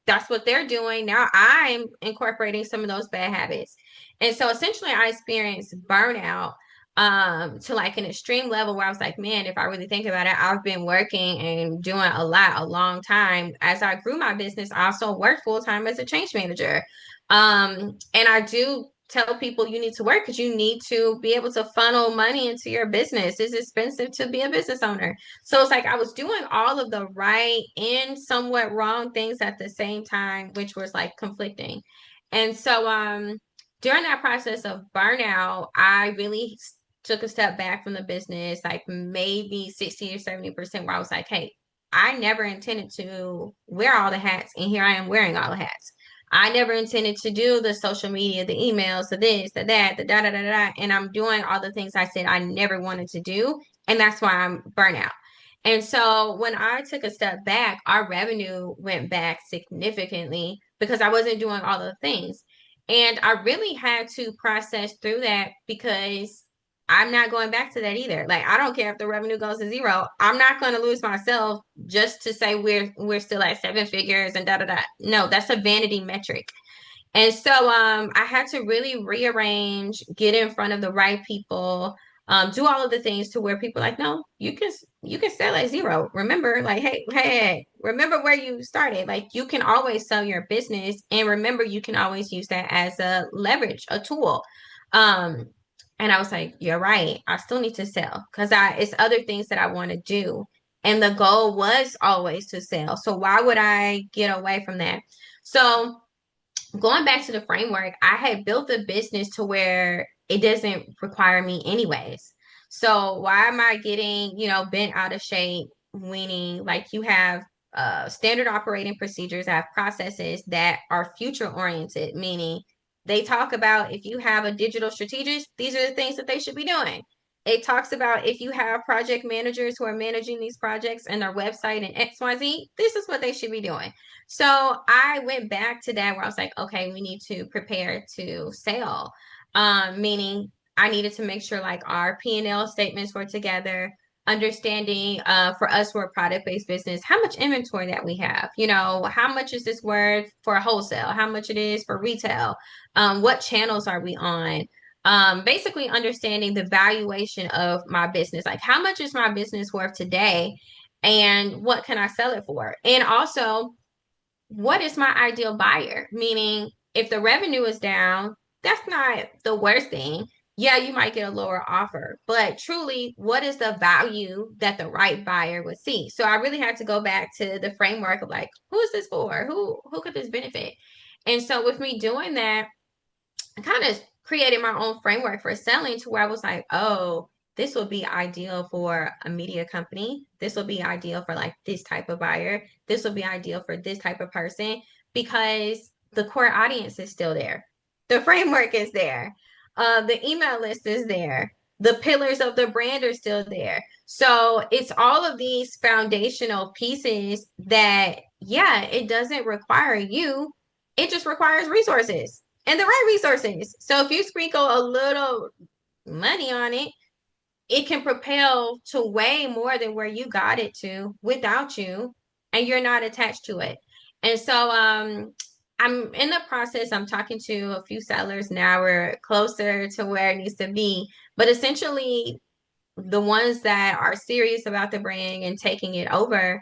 that's what they're doing. Now I'm incorporating some of those bad habits. And so essentially I experienced burnout to like an extreme level where I was like, man, if I really think about it, I've been working and doing a long time. As I grew my business, I also worked full time as a change manager. And I do tell people you need to work because you need to be able to funnel money into your business. It's expensive to be a business owner. So it's like I was doing all of the right and somewhat wrong things at the same time, which was like conflicting. And so during that process of burnout, I really took a step back from the business, like maybe 60 or 70%, where I was like, hey, I never intended to wear all the hats, and here I am wearing all the hats. I never intended to do the social media, the emails, the this, the that, the da da da da, and I'm doing all the things I said I never wanted to do, and that's why I'm burnout. And so when I took a step back, our revenue went back significantly because I wasn't doing all the things. And I really had to process through that because I'm not going back to that either. Like, I don't care if the revenue goes to zero. I'm not going to lose myself just to say we're still at seven figures and da da da. No, that's a vanity metric. And so I had to really rearrange, get in front of the right people, do all of the things to where people are like, no, you can sell at zero. Remember, like, hey, remember where you started. Like, you can always sell your business, and remember, you can always use that as a leverage, a tool. Um, and I was like, you're right. I still need to sell because I it's other things that I want to do. And the goal was always to sell. So why would I get away from that? So going back to the framework, I had built a business to where it doesn't require me anyways. So why am I getting, bent out of shape, meaning like you have standard operating procedures, I have processes that are future oriented, meaning they talk about if you have a digital strategist, these are the things that they should be doing. It talks about if you have project managers who are managing these projects and their website and XYZ, this is what they should be doing. So I went back to that where I was like, okay, we need to prepare to sell. Meaning I needed to make sure like our P&L statements were together, understanding for us, we're a product-based business, how much inventory that we have, how much is this worth for wholesale, how much it is for retail, what channels are we on? Basically understanding the valuation of my business, like how much is my business worth today and what can I sell it for? And also, what is my ideal buyer? Meaning, if the revenue is down, that's not the worst thing. Yeah, you might get a lower offer, but truly, what is the value that the right buyer would see? So I really had to go back to the framework of like, who is this for? Who could this benefit? And so with me doing that, I kind of created my own framework for selling to where I was like, oh, this will be ideal for a media company. This will be ideal for like this type of buyer. This will be ideal for this type of person because the core audience is still there. The framework is there. The email list is there. The pillars of the brand are still there. So it's all of these foundational pieces that, yeah, it doesn't require you. It just requires resources and the right resources. So if you sprinkle a little money on it, it can propel to way more than where you got it to without you, and you're not attached to it. And so I'm in the process. I'm talking to a few sellers now. We're closer to where it needs to be. But essentially, the ones that are serious about the brand and taking it over,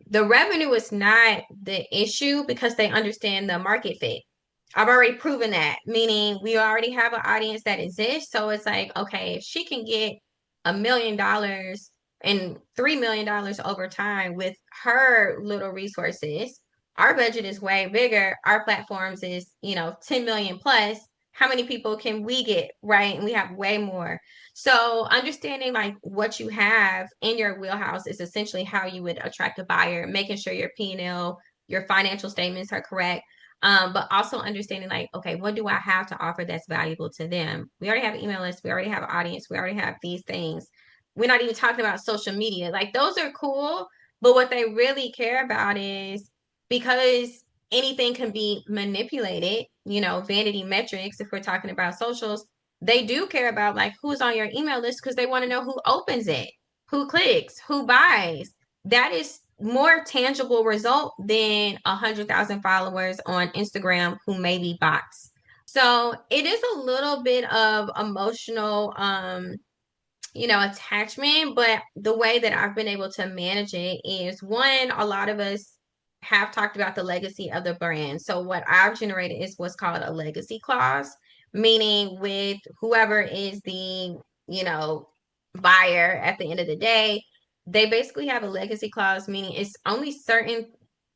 the revenue is not the issue because they understand the market fit. I've already proven that, meaning we already have an audience that exists. So it's like, okay, if she can get $1 million and $3 million over time with her little resources, our budget is way bigger. Our platforms is, 10 million plus. How many people can we get, right? And we have way more. So understanding like what you have in your wheelhouse is essentially how you would attract a buyer, making sure your P&L, your financial statements are correct. But also understanding like, okay, what do I have to offer that's valuable to them? We already have an email list, we already have an audience, we already have these things. We're not even talking about social media. Like those are cool, but what they really care about is because anything can be manipulated, vanity metrics, if we're talking about socials, they do care about like who's on your email list because they want to know who opens it, who clicks, who buys. That is more tangible result than 100,000 followers on Instagram who may be bots. So it is a little bit of emotional, attachment, but the way that I've been able to manage it is one, a lot of us have talked about the legacy of the brand. So what I've generated is what's called a legacy clause, meaning with whoever is the, buyer at the end of the day, they basically have a legacy clause, meaning it's only certain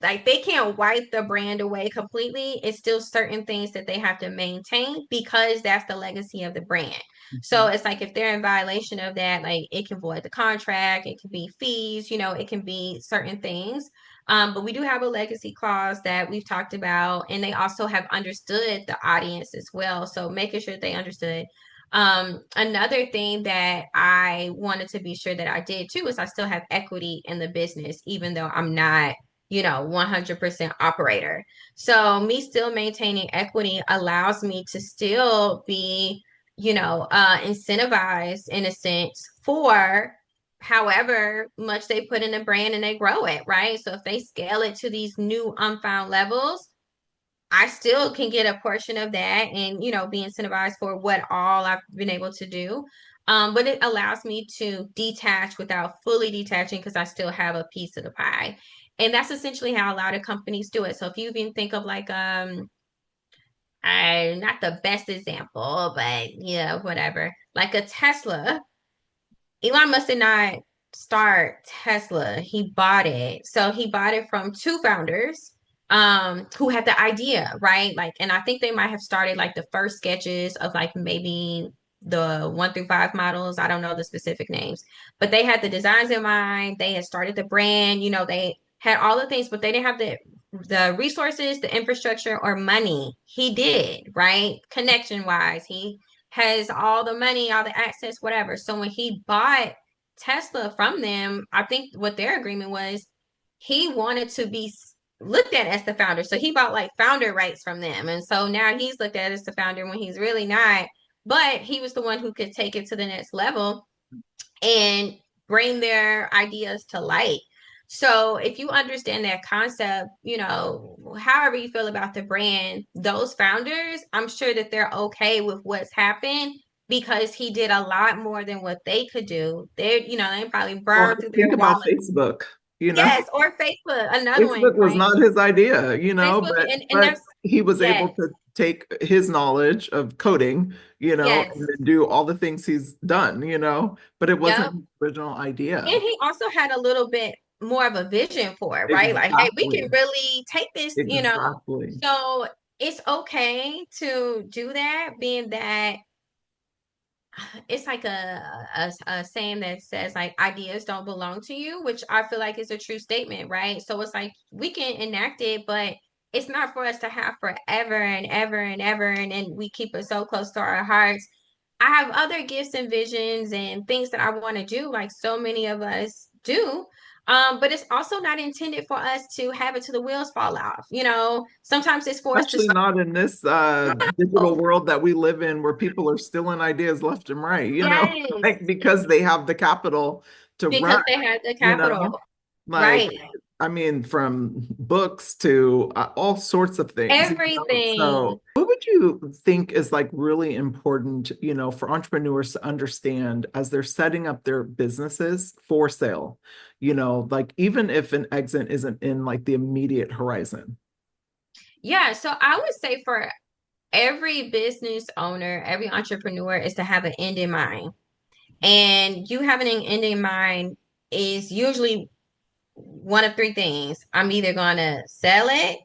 like they can't wipe the brand away completely. It's still certain things that they have to maintain because that's the legacy of the brand. So Mhm. it's like if they're in violation of that, like it can void the contract, it can be fees, it can be certain things. But we do have a legacy clause that we've talked about, and they also have understood the audience as well. So making sure they understood. Another thing that I wanted to be sure that I did too is I still have equity in the business, even though I'm not 100% operator. So me still maintaining equity allows me to still be, incentivized in a sense for however much they put in the brand and they grow it, right? So if they scale it to these new unfound levels, I still can get a portion of that and, be incentivized for what all I've been able to do. But it allows me to detach without fully detaching because I still have a piece of the pie. And that's essentially how a lot of companies do it. So if you even think of like I not the best example, but yeah, whatever. Like a Tesla, Elon must have not start Tesla. He bought it. So he bought it from two founders who had the idea, right? Like, and I think they might have started like the first sketches of like maybe the 1 through 5 models. I don't know the specific names, but they had the designs in mind. They had started the brand, they had all the things, but they didn't have the resources, the infrastructure, or money. He did, right? Connection wise, he has all the money, all the access, whatever. So when he bought Tesla from them, I think what their agreement was, he wanted to be looked at as the founder. So he bought like founder rights from them. And so now he's looked at as the founder when he's really not. But he was the one who could take it to the next level and bring their ideas to light. So if you understand that concept, however you feel about the brand, those founders, I'm sure that they're okay with what's happened because he did a lot more than what they could do. They probably Well, burned through think their about wallet. Facebook, you know. Yes, or Facebook, another one, Facebook was right? not his idea, Facebook, but and that's he was able yes, to take his knowledge of coding, yes, and then do all the things he's done, but it wasn't yep. his original And idea. he also had a little bit more of a vision for it, right? Like, hey, we can Exactly. really take this. Exactly. So it's okay to do that, being that it's like a saying that says like ideas don't belong to you, which I feel like is a true statement, right? So it's like we can enact it, but it's not for us to have forever and ever and ever, and then we keep it so close to our hearts. I have other gifts and visions and things that I want to do, like so many of us do. But it's also not intended for us to have it till the wheels fall off. Sometimes it's for us to Especially not in this digital start. world that we live in where people are stealing ideas left and right, Yes, like because they have the capital to run, because they had the you capital. know, like, Right. I mean, from books to all sorts of things, Everything. So what would you think is like really important, for entrepreneurs to understand as they're setting up their businesses for sale, like even if an exit isn't in like the immediate horizon? Yeah. So I would say for every business owner, every entrepreneur is to have an end in mind. And you having an end in mind is usually one of three things. I'm either going to sell it,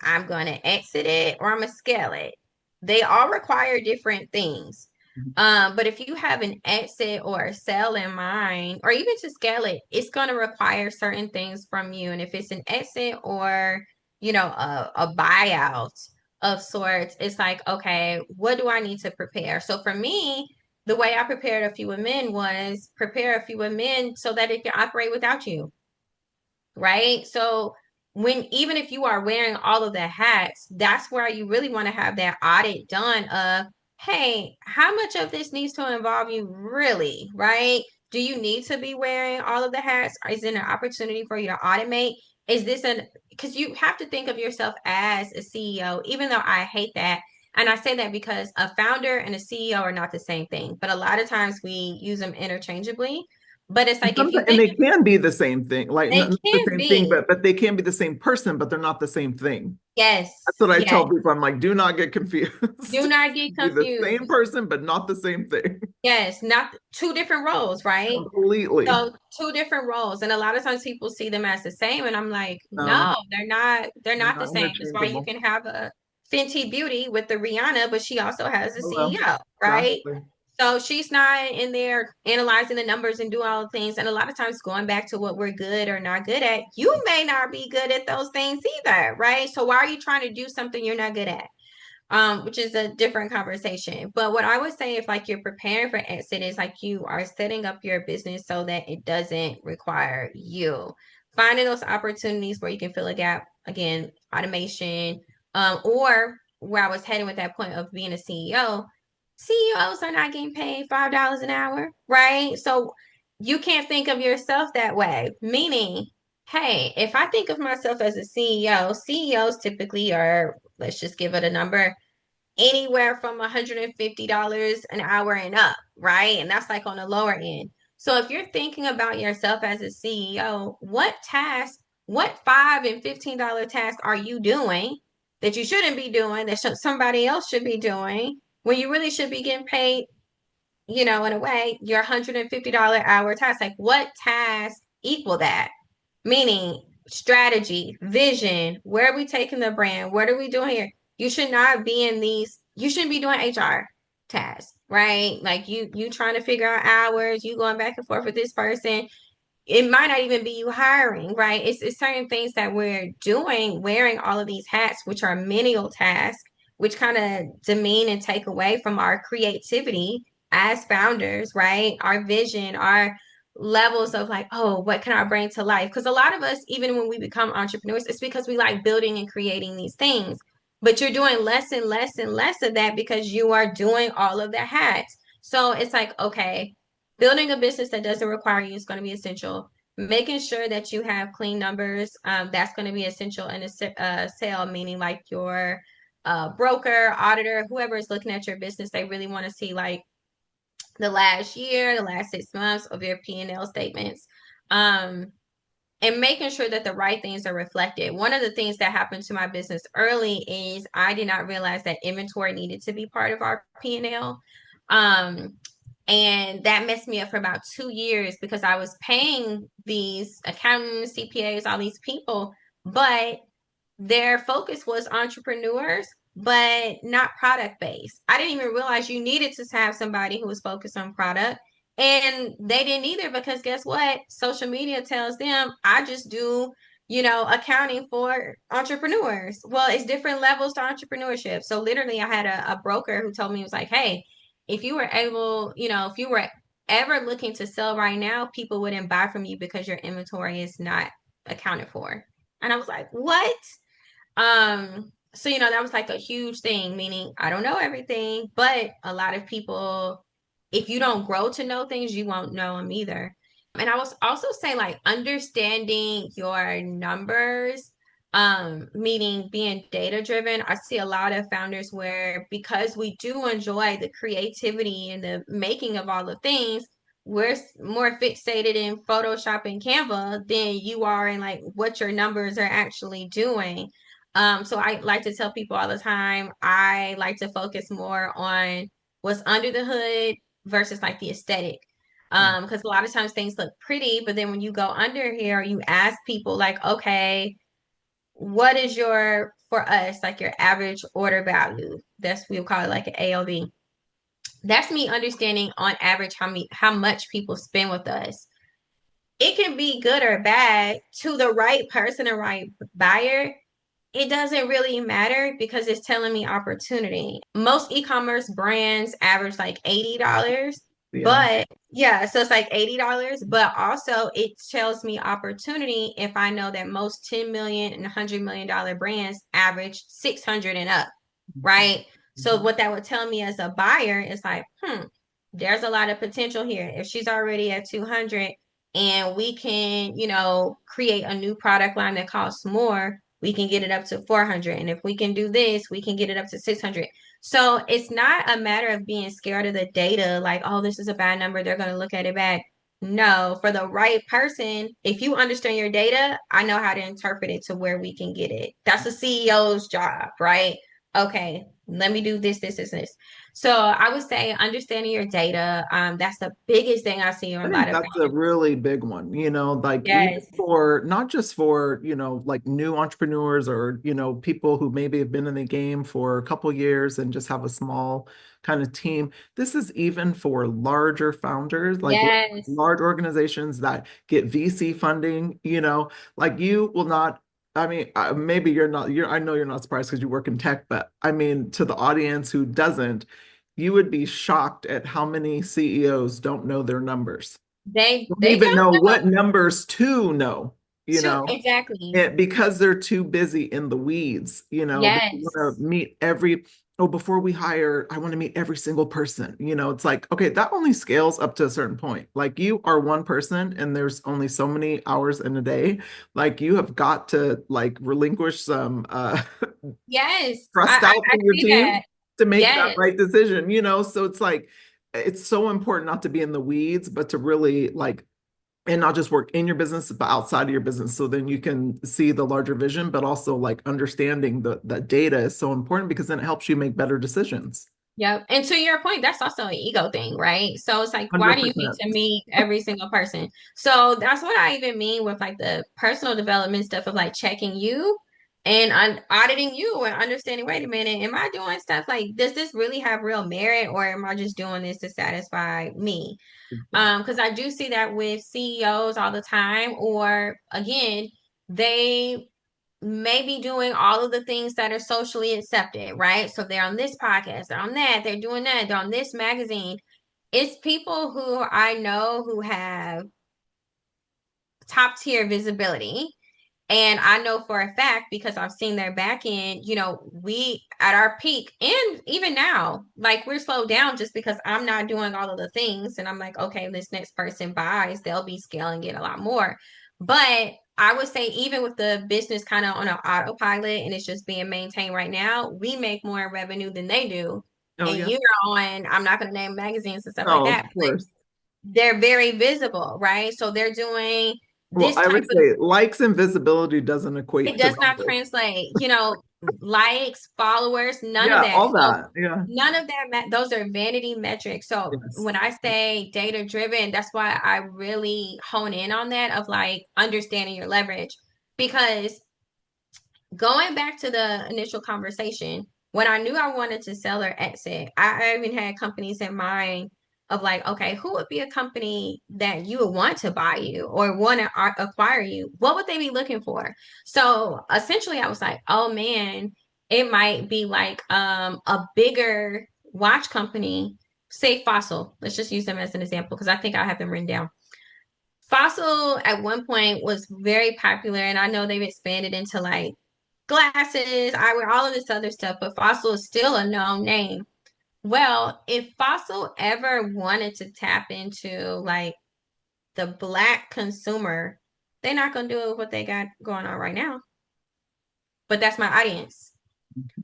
I'm going to exit it, or I'm going to scale it. They all require different things. But if you have an exit or a sell in mind, or even to scale it, it's going to require certain things from you. And if it's an exit or, a buyout of sorts, it's like, okay, what do I need to prepare? So for me, the way I prepared A Few Women was prepare A Few Women so that it can operate without you, right? So when even if you are wearing all of the hats, that's where you really want to have that audit done of, hey, how much of this needs to involve you really, right? Do you need to be wearing all of the hats? Is it an opportunity for you to automate? Is this an because you have to think of yourself as a CEO, even though I hate that. And I say that because a founder and a CEO are not the same thing, but a lot of times we use them interchangeably. But it's like if you And think they can be the same thing, like they not the can same thing, be, but they can be the same person, but they're not the same thing. That's yes, what I yes. tell people. I'm like, do not get confused. Do not get Be the same confused. person, but not the same thing. Yes, not two different roles, right? Completely. So two different roles. And a lot of times people see them as the same. And I'm like, No, no, they're they're not the not same. That's why you interchangeable. can have a Fenty Beauty with the Rihanna, but she also has a Hello. CEO, right? Exactly. So she's not in there analyzing the numbers and doing all the things. And a lot of times going back to what we're good or not good at, you may not be good at those things either, right? So why are you trying to do something you're not good at? Which is a different conversation. But what I would say if like you're preparing for exit is like you are setting up your business so that it doesn't require you. Finding those opportunities where you can fill a gap, again, automation, or where I was heading with that point of being a CEO. CEOs are not getting paid $5 an hour, right? So you can't think of yourself that way. Meaning, hey, if I think of myself as a CEO, CEOs typically are, let's just give it a number, anywhere from $150 an hour and up, right? And that's like on the lower end. So if you're thinking about yourself as a CEO, what tasks, what $5 and $15 tasks are you doing that you shouldn't be doing, that somebody else should be doing, when you really should be getting paid, in a way, your $150 hour task? Like what tasks equal that? Meaning strategy, vision, where are we taking the brand? What are we doing here? You should not be in these, you shouldn't be doing HR tasks, right? Like you trying to figure out hours, you going back and forth with this person. It might not even be you hiring, right? It's certain things that we're doing, wearing all of these hats, which are menial tasks, which kind of demean and take away from our creativity as founders, right? Our vision, our levels of like, oh, what can I bring to life? Because a lot of us, even when we become entrepreneurs, it's because we like building and creating these things. But you're doing less and less and less of that because you are doing all of the hats. So it's like, okay, building a business that doesn't require you is going to be essential. Making sure that you have clean numbers, that's going to be essential in a sale, meaning like your broker, auditor, whoever is looking at your business, they really want to see like the last year, the last 6 months of your P&L statements. And making sure that the right things are reflected. One of the things that happened to my business early is I did not realize that inventory needed to be part of our P&L. And that messed me up for about 2 years because I was paying these accountants, CPAs, all these people, but their focus was entrepreneurs, but not product based. I didn't even realize you needed to have somebody who was focused on product. And they didn't either because guess what? Social media tells them I just do, accounting for entrepreneurs. Well, it's different levels to entrepreneurship. So literally I had a broker who told me, he was like, hey, if you were able, if you were ever looking to sell right now, people wouldn't buy from you because your inventory is not accounted for. And I was like, what? So that was like a huge thing, meaning I don't know everything, but a lot of people, if you don't grow to know things, you won't know them either. And I was also saying like understanding your numbers, meaning being data driven. I see a lot of founders where because we do enjoy the creativity and the making of all the things, we're more fixated in Photoshop and Canva than you are in like what your numbers are actually doing. So I like to tell people all the time, I like to focus more on what's under the hood versus like the aesthetic. Because a lot of times things look pretty, but then when you go under here, you ask people like, okay, what is for us, like your average order value? We'll call it like an AOV. That's me understanding on average how much people spend with us. It can be good or bad to the right person or right buyer. It doesn't really matter because it's telling me opportunity. Most e-commerce brands average like $80, Yeah. but yeah, so it's like $80, but also it tells me opportunity if I know that most 10 million and $100 million brands average 600 and up, right? So what that would tell me as a buyer is like, there's a lot of potential here. If she's already at 200 and we can, create a new product line that costs more, we can get it up to 400. And if we can do this, we can get it up to 600. So it's not a matter of being scared of the data, like, oh, this is a bad number, they're going to look at it bad. No, for the right person, if you understand your data, I know how to interpret it to where we can get it. That's a CEO's job, right? Okay, let me do this, this, this, this. So I would say understanding your data, that's the biggest thing I see in I a lot think of that's a really big one, like even yes, for not just for, like new entrepreneurs or, people who maybe have been in the game for a couple years and just have a small kind of team. This is even for larger founders, like yes, large organizations that get VC funding, like you will not, I mean, maybe I know you're not surprised because you work in tech, but I mean, to the audience who doesn't, you would be shocked at how many CEOs don't know their numbers. Don't they even don't know know what numbers to know, to exactly. because they're too busy in the weeds, they want to Yes. meet before we hire, I want to meet every single person. It's like, okay, that only scales up to a certain point. Like you are one person and there's only so many hours in a day. Like you have got to like relinquish some Yes. trust out I from your see team that. to make that Yes. right decision, so it's like it's so important not to be in the weeds, but to really like and not just work in your business but outside of your business, so then you can see the larger vision, but also like understanding the data is so important because then it helps you make better decisions. Yep. And to your point, that's also an ego thing, right? So it's like, why do you need 100%. to meet every single person? So that's what I even mean with like the personal development stuff of like checking you and auditing you and understanding, wait a minute, am I doing stuff like, does this really have real merit or am I just doing this to satisfy me? Because I do see that with CEOs all the time, or again, they may be doing all of the things that are socially accepted, right? So they're on this podcast, they're on that, they're doing that, they're on this magazine. It's people who I know who have top tier visibility. And I know for a fact because I've seen their back end, we at our peak and even now, like we're slowed down just because I'm not doing all of the things. And I'm like, okay, this next person buys, they'll be scaling it a lot more. But I would say, even with the business kind of on an autopilot and it's just being maintained right now, we make more revenue than they do. Oh And yeah. you're on, I'm not going to name magazines and stuff like Oh, that, of but course. they're very visible, right? So they're doing Well, this I type would of say likes and visibility doesn't it equate to does not numbers. translate, likes, followers, none of Yeah, that. all So that. Yeah. none of that, those are vanity metrics. So when Yes. I say data driven, that's why I really hone in on that of like understanding your leverage. Because going back to the initial conversation, when I knew I wanted to sell or exit, I even had companies in mind of like, okay, who would be a company that you would want to buy you or want to acquire you? What would they be looking for? So essentially, I was like, oh man, it might be like a bigger watch company, say Fossil. Let's just use them as an example because I think I have them written down. Fossil at one point was very popular, and I know they've expanded into like glasses, eyewear, all of this other stuff, but Fossil is still a known name. Well, if Fossil ever wanted to tap into like the black consumer, they're not going to do it with what they got going on right now. But that's my audience,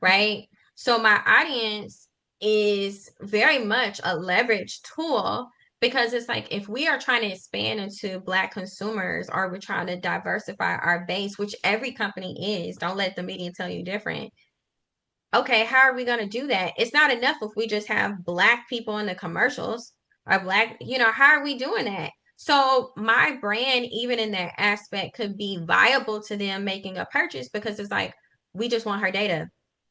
right? So my audience is very much a leverage tool because it's like if we are trying to expand into black consumers or we're trying to diversify our base, which every company is, don't let the media tell you different. Okay, how are we going to do that? It's not enough if we just have black people in the commercials or black, how are we doing that? So my brand, even in that aspect, could be viable to them making a purchase because it's like, we just want her data.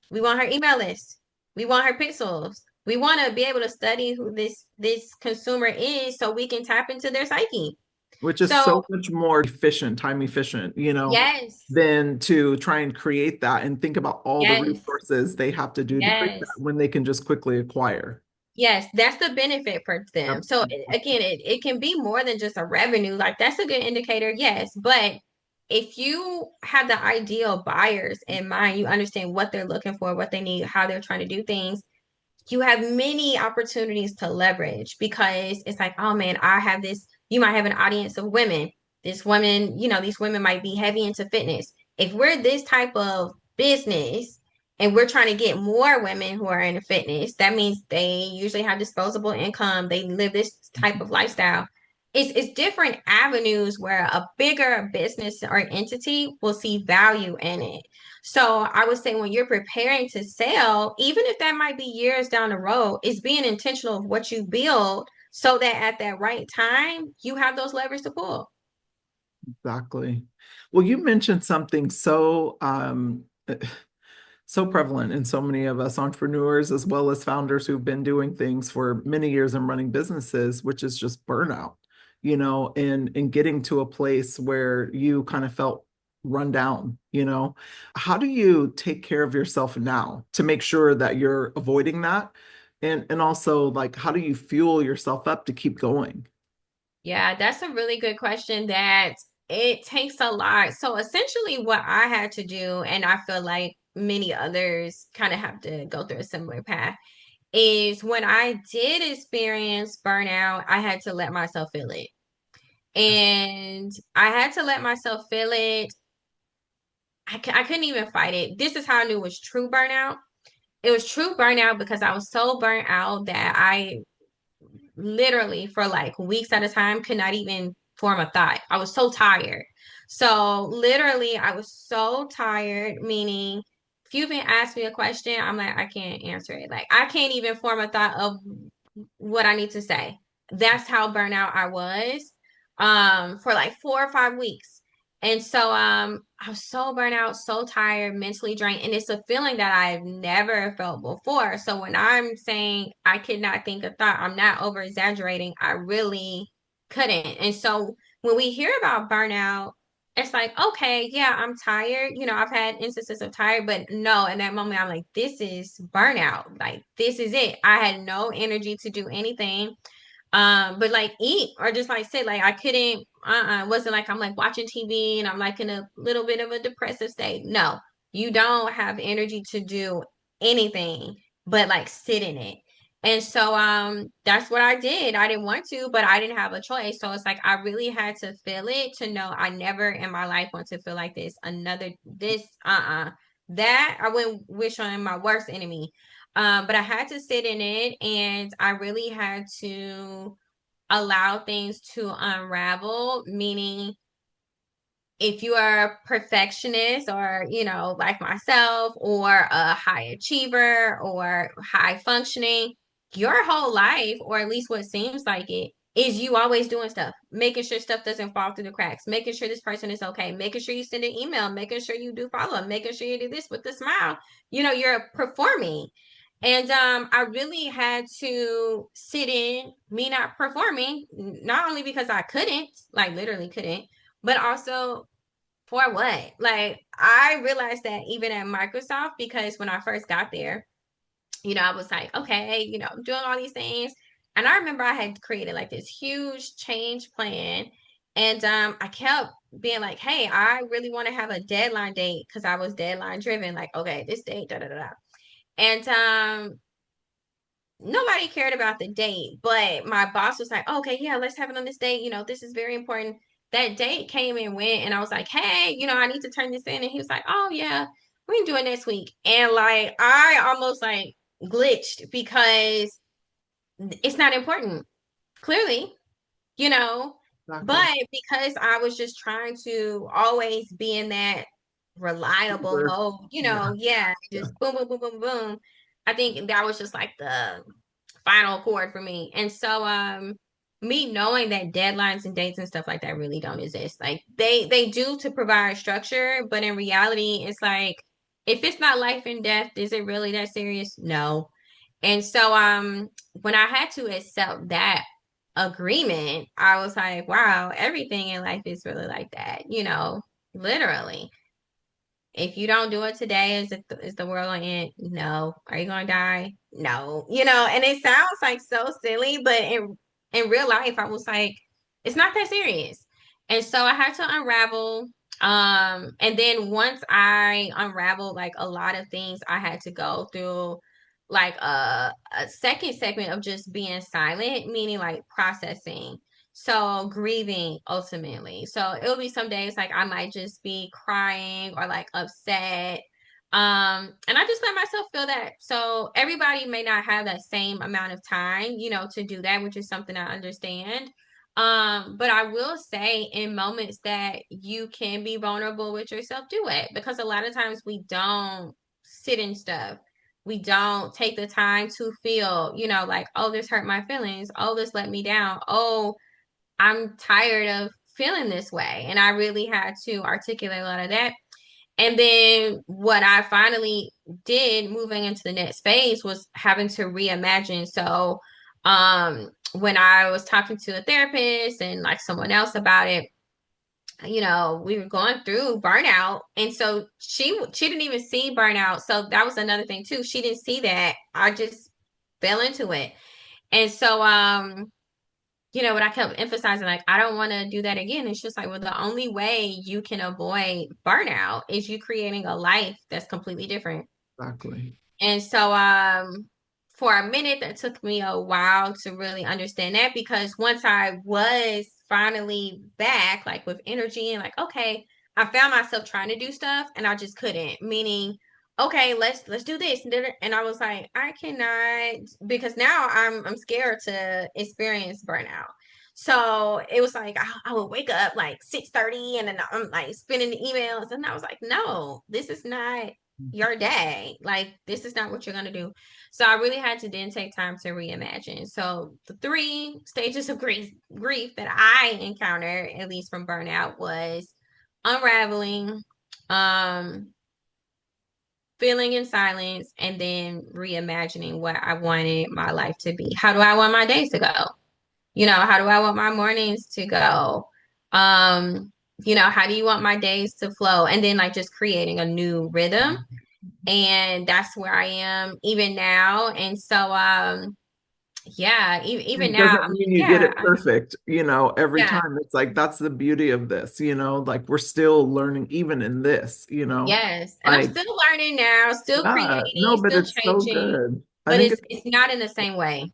We want her email list. We want her pixels. We want to be able to study who this consumer is so we can tap into their psyche. Which is So so much more efficient, time efficient, yes, than to try and create that and think about all the yes, resources they have to do to create that yes. when they can just quickly acquire. Yes, that's the benefit for them. So Absolutely. again, it can be more than just a revenue. Like that's a good indicator, yes. But if you have the ideal buyers in mind, you understand what they're looking for, what they need, how they're trying to do things, you have many opportunities to leverage because it's like, oh man, I have this. You might have an audience of women. This woman, these women might be heavy into fitness. If we're this type of business and we're trying to get more women who are into fitness, that means they usually have disposable income. They live this type of lifestyle. it's different avenues where a bigger business or entity will see value in it. So I would say when you're preparing to sell, even if that might be years down the road, it's being intentional of what you build so that at that right time you have those levers to pull. Exactly. Well, you mentioned something so so prevalent in so many of us entrepreneurs as well as founders who've been doing things for many years and running businesses, which is just burnout, and getting to a place where you kind of felt run down, you know. How do you take care of yourself now to make sure that you're avoiding that? And also like how do you fuel yourself up to keep going? Yeah, that's a really good question that it takes a lot. So essentially what I had to do, and I feel like many others kind of have to go through a similar path, is when I did experience burnout, I had to let myself feel it. And I had to let myself feel it. I couldn't even fight it. This is how I knew it was true burnout. It was true burnout because I was so burnt out that I literally for like weeks at a time could not even form a thought. I was so tired. So literally I was so tired, meaning if you even ask me a question, I'm like, I can't answer it. Like I can't even form a thought of what I need to say. That's how burnout I was for like 4 or 5 weeks. And so I was so burnt out, so tired, mentally drained, and it's a feeling that I've never felt before. So when I'm saying I could not think a thought, I'm not over exaggerating. I really couldn't. And so when we hear about burnout, it's like, okay, yeah, I'm tired. I've had instances of tired, but no, in that moment, I'm like, this is burnout. Like, this is it. I had no energy to do anything. But like eat or just like sit, like I couldn't, it wasn't like I'm like watching TV and I'm like in a little bit of a depressive state. No, you don't have energy to do anything but like sit in it. And so that's what I did. I didn't want to, but I didn't have a choice. So it's like I really had to feel it to know I never in my life want to feel like this. That I wouldn't wish on my worst enemy. But I had to sit in it and I really had to allow things to unravel, meaning if you are a perfectionist or, like myself, or a high achiever or high functioning, your whole life, or at least what seems like it, is you always doing stuff, making sure stuff doesn't fall through the cracks, making sure this person is okay, making sure you send an email, making sure you do follow up, making sure you do this with a smile. You're performing. And I really had to sit in me not performing, not only because I couldn't, like literally couldn't, but also for what? Like, I realized that even at Microsoft, because when I first got there, I was like, okay, I'm doing all these things. And I remember I had created like this huge change plan. And I kept being like, hey, I really want to have a deadline date because I was deadline driven. Like, okay, this date, da da da da. And nobody cared about the date, but my boss was like, oh, okay, yeah, let's have it on this date. This is very important. That date came and went, and I was like, hey, I need to turn this in. And he was like, oh, yeah, we can do it next week. And like, I almost like glitched because it's not important, clearly, you know, Exactly. but because I was just trying to always be in that reliable Sure. mode, Yeah. yeah, Yeah. just boom, boom, boom, boom, boom. I think that was just like the final chord for me. And so me knowing that deadlines and dates and stuff like that really don't exist. Like they do to provide structure, but in reality it's like if it's not life and death, is it really that serious? No. And so when I had to accept that agreement, I was like, wow, everything in life is really like that, literally. If you don't do it today, is the world gonna end? No. Are you gonna die? No. And it sounds like so silly, but in real life, I was like, it's not that serious. And so I had to unravel. And then once I unraveled like a lot of things, I had to go through like a second segment of just being silent, meaning like processing. So grieving ultimately. So it'll be some days like I might just be crying or like upset. And I just let myself feel that. So everybody may not have that same amount of time, to do that, which is something I understand. But I will say in moments that you can be vulnerable with yourself, do it because a lot of times we don't sit in stuff. We don't take the time to feel, like, oh, this hurt my feelings. Oh, this let me down. Oh, I'm tired of feeling this way. And I really had to articulate a lot of that. And then what I finally did moving into the next phase was having to reimagine. So, when I was talking to a therapist and like someone else about it, we were going through burnout. And so she didn't even see burnout. So that was another thing too. She didn't see that. I just fell into it. And so but I kept emphasizing, like, I don't want to do that again. It's just like, well, the only way you can avoid burnout is you creating a life that's completely different. Exactly. And so, for a minute, that took me a while to really understand that because once I was finally back, like with energy and like, okay, I found myself trying to do stuff and I just couldn't, meaning, okay, let's do this. And I was like, I cannot because now I'm scared to experience burnout. So it was like I would wake up like 6:30 and then I'm like spinning the emails and I was like, no, this is not your day. Like, this is not what you're going to do. So I really had to then take time to reimagine. So the three stages of grief that I encountered, at least from burnout, was unraveling, um, feeling in silence, and then reimagining what I wanted my life to be. How do I want my days to go? How do I want my mornings to go? How do you want my days to flow? And then like just creating a new rhythm, and that's where I am even now. And so yeah, even It now doesn't I'm like, mean you get yeah, it perfect, every yeah, time. It's like that's the beauty of this, like we're still learning even in this, yes. And I'm like still learning now, still yeah, no, creating, but still it's so changing, good. I but think it's not in the same way.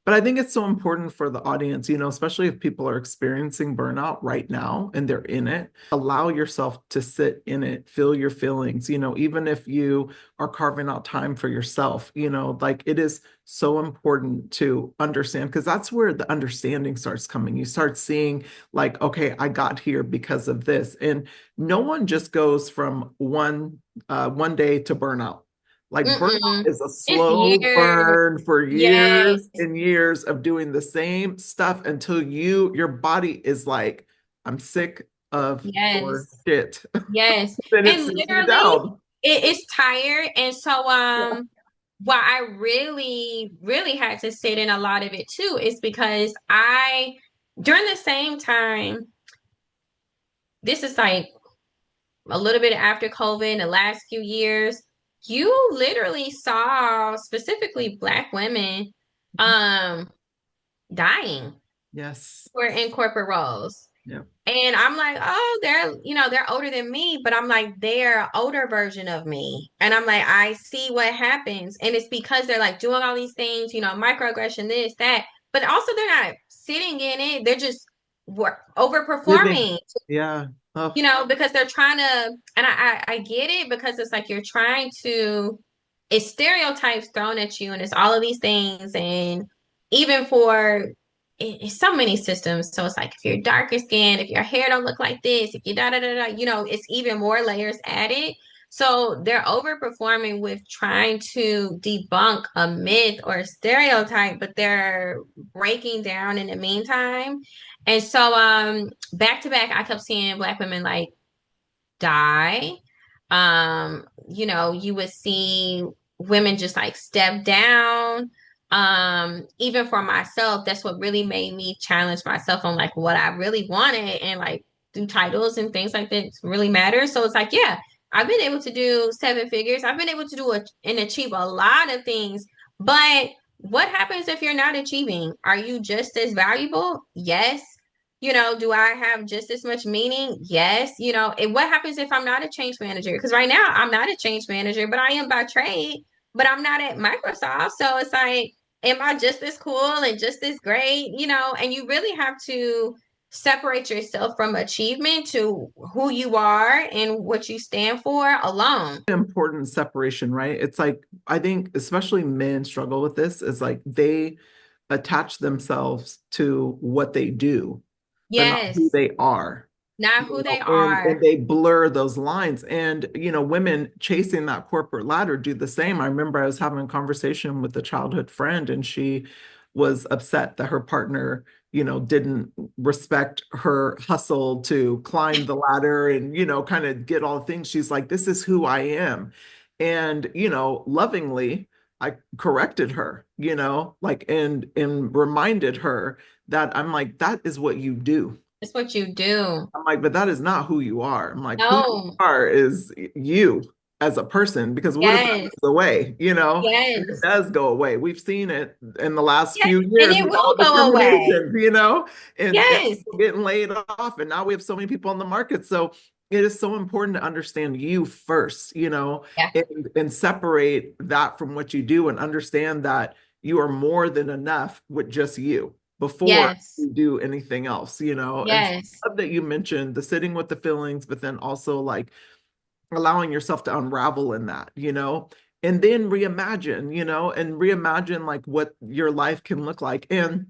But I think it's so important for the audience, especially if people are experiencing burnout right now and they're in it, allow yourself to sit in it, feel your feelings, even if you are carving out time for yourself, like it is so important to understand because that's where the understanding starts coming. You start seeing, like, okay, I got here because of this. And no one just goes from one day to burnout. Like burnout Mm-mm. is a It's slow years. burn for Yes, years and years of doing the same stuff until your body is like, I'm sick of your yes, shit. yes. Then it And sits you literally, down. it's tired. And so Yeah. what I really, really had to sit in a lot of it too is because during the same time, this is like a little bit after COVID, in the last few years, you literally saw specifically Black women um dying Yes. who are in corporate roles. Yeah. And I'm like, oh, they're older than me, but I'm like, they're older version of me. And I'm like, I see what happens. And it's because they're like doing all these things, microaggression, this, that, but also they're not sitting in it. They're just Living. overperforming, Yeah. Oh, because they're trying to, and I get it because it's like you're trying to, it's stereotypes thrown at you and it's all of these things. And even for, it's so many systems. So it's like if you're darker skinned, if your hair don't look like this, if you da da da da, it's even more layers added. So they're overperforming with trying to debunk a myth or a stereotype, but they're breaking down in the meantime. And so back to back, I kept seeing Black women like die. You would see women just like step down. Even for myself, that's what really made me challenge myself on like what I really wanted and like do titles and things like that really matter. So it's like, yeah, I've been able to do seven figures. I've been able to do and achieve a lot of things, but what happens if you're not achieving? Are you just as valuable? Yes. Do I have just as much meaning? Yes. And what happens if I'm not a change manager? Because right now I'm not a change manager, but I am by trade, but I'm not at Microsoft. So it's like, am I just as cool and just as great? And you really have to separate yourself from achievement to who you are and what you stand for alone. important separation, right? It's like, I think especially men struggle with this, is like they attach themselves to what they do, but not who Yes, they are. not who they And are. they blur those lines. And, women chasing that corporate ladder do the same. I remember I was having a conversation with a childhood friend, and she was upset that her partner, didn't respect her hustle to climb the ladder and, kind of get all the things. She's like, this is who I am. And, lovingly, I corrected her, like, and reminded her that I'm like, that is what you do. It's what you do. I'm like, but that is not who you are. I'm like, who you No. are is you as a person, because what if that Yes. goes away, And it Yes. does go away. We've seen it in the last Yes. few And years it with will all the go away. terminations, and Yes. people getting laid off. And now we have so many people on the market. So it is so important to understand you first, Yeah. and separate that from what you do and understand that you are more than enough with just you before Yes. you do anything else, And so Yes. I love that you mentioned the sitting with the feelings, but then also like allowing yourself to unravel in that, and then reimagine, and reimagine like what your life can look like. And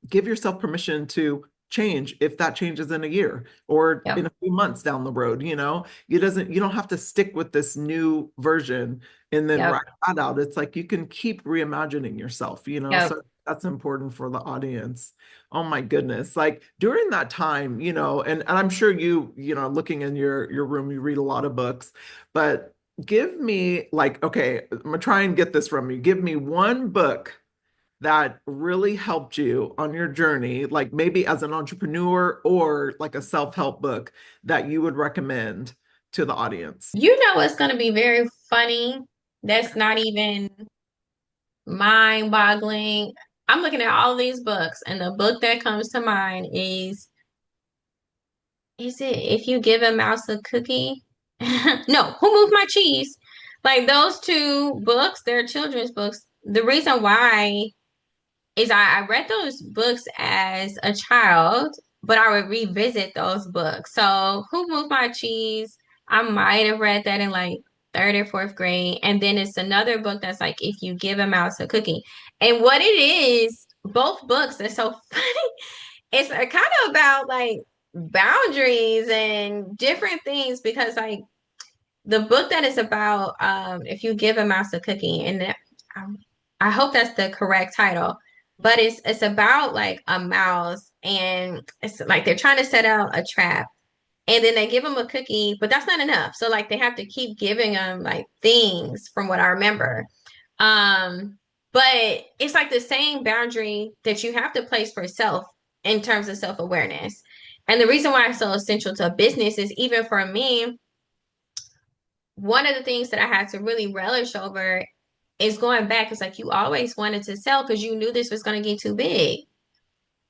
give yourself permission to change if that changes in a year or Yep. in a few months down the road. You don't have to stick with this new version and then Yep. write that out. It's like you can keep reimagining yourself, Yep. so that's important for the audience. Oh my goodness, like during that time, and I'm sure looking in your room, you read a lot of books, but give me like, okay, I'm gonna try and get this from you. Give me one book that really helped you on your journey, like maybe as an entrepreneur or like a self-help book that you would recommend to the audience? You know it's going to be very funny. That's not even mind-boggling. I'm looking at all these books, and the book that comes to mind is it If You Give a Mouse a Cookie? No, Who Moved My Cheese? Like those two books, they're children's books. The reason why is I read those books as a child, but I would revisit those books. So, Who Moved My Cheese? I might have read that in like third or fourth grade. And then it's another book that's like If You Give a Mouse a Cookie. And what it is, both books are so funny. It's kind of about like boundaries and different things because like the book that is about if you give a mouse a cookie and um, I hope that's the correct title, but it's about like a mouse and it's like they're trying to set out a trap and then they give them a cookie, but that's not enough. So like they have to keep giving them like things from what I remember. Um, but it's like the same boundary that you have to place for self in terms of self-awareness. And the reason why it's so essential to a business is even for me, one of the things that I had to really relish over is going back. It's like you always wanted to sell because you knew this was going to get too big.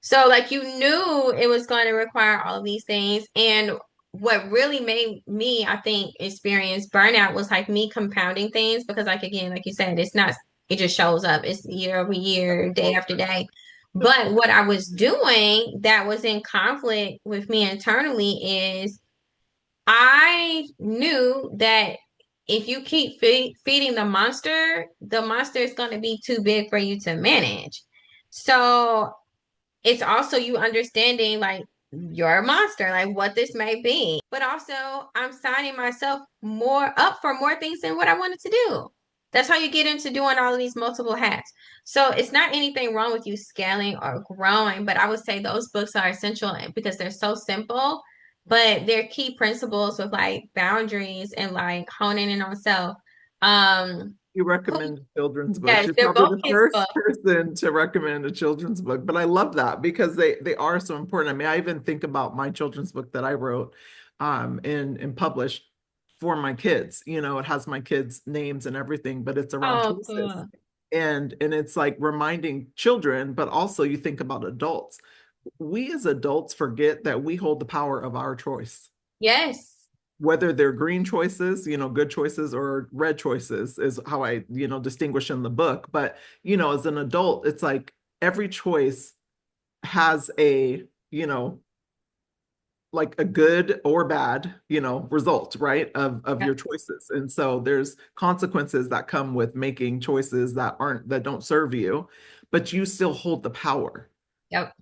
So, like, you knew it was going to require all of these things. And what really made me, I think, experience burnout was like me compounding things because, like, again, like you said, it's not, it just shows up. It's year over year, day after day. But what I was doing that was in conflict with me internally is I knew that if you keep feeding the monster is going to be too big for you to manage. So it's also you understanding like you're a monster, like what this may be. But also, I'm signing myself more up for more things than what I wanted to do. That's how you get into doing all of these multiple hats. So it's not anything wrong with you scaling or growing, but I would say those books are essential because they're so simple, but they're key principles with like boundaries and like honing in on self. Um, You recommend children's books. yes, You're they're probably both the kids' first books. person to recommend a children's book, but I love that because they are so important. I mean, I even think about my children's book that I wrote and published for my kids. It has my kids' names and everything, but it's around Oh, choices. cool. And it's like reminding children, but also you think about adults. We as adults forget that we hold the power of our choice, Yes. whether they're green choices, good choices, or red choices is how I, distinguish in the book. But, as an adult, it's like every choice has a, like a good or bad, result, right, of Yep. your choices. And so there's consequences that come with making choices that don't serve you. but you still hold the power. Yep.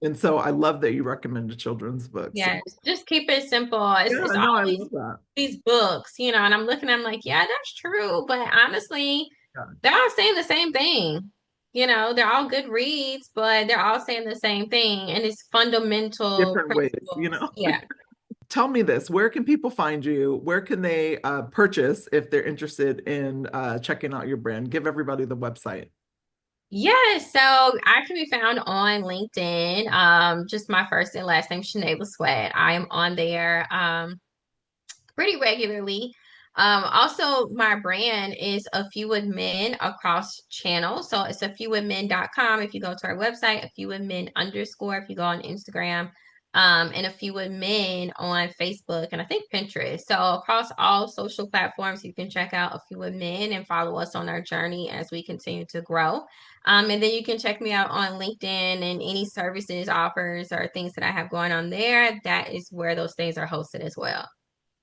And so I love that you recommended children's books. Yes. Just keep it simple. Yeah, It's no, I always love that. these books, and I'm looking, I'm like, yeah, that's true. But honestly, Yeah. they're all saying the same thing. They're all good reads, but they're all saying the same thing. And it's fundamental Different ways, principles. Yeah. Tell me this, where can people find you? Where can they purchase if they're interested in checking out your brand? Give everybody the website. Yes, so I can be found on LinkedIn. Just my first and last name, Shanayla Sweat. I am on there pretty regularly. Also, my brand is A Few with Men across channels. So it's afewwithmen.com. If you go to our website, a few with men underscore, if you go on Instagram, and A Few with Men on Facebook and I think Pinterest. So across all social platforms, you can check out A Few with Men and follow us on our journey as we continue to grow. And then you can check me out on LinkedIn and any services, offers, or things that I have going on there. That is where those things are hosted as well.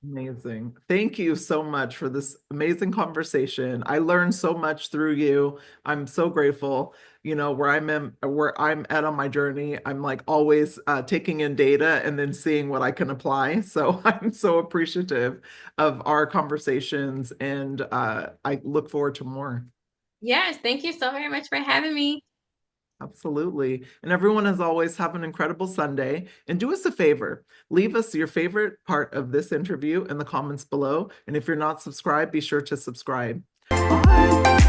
Amazing. Thank you so much for this amazing conversation. I learned so much through you. I'm so grateful. Where I'm at on my journey, I'm like always taking in data and then seeing what I can apply. So I'm so appreciative of our conversations, and I look forward to more. Yes, thank you so very much for having me. Absolutely. And everyone, as always, have an incredible Sunday. And do us a favor, leave us your favorite part of this interview in the comments below. And if you're not subscribed, be sure to subscribe. Bye.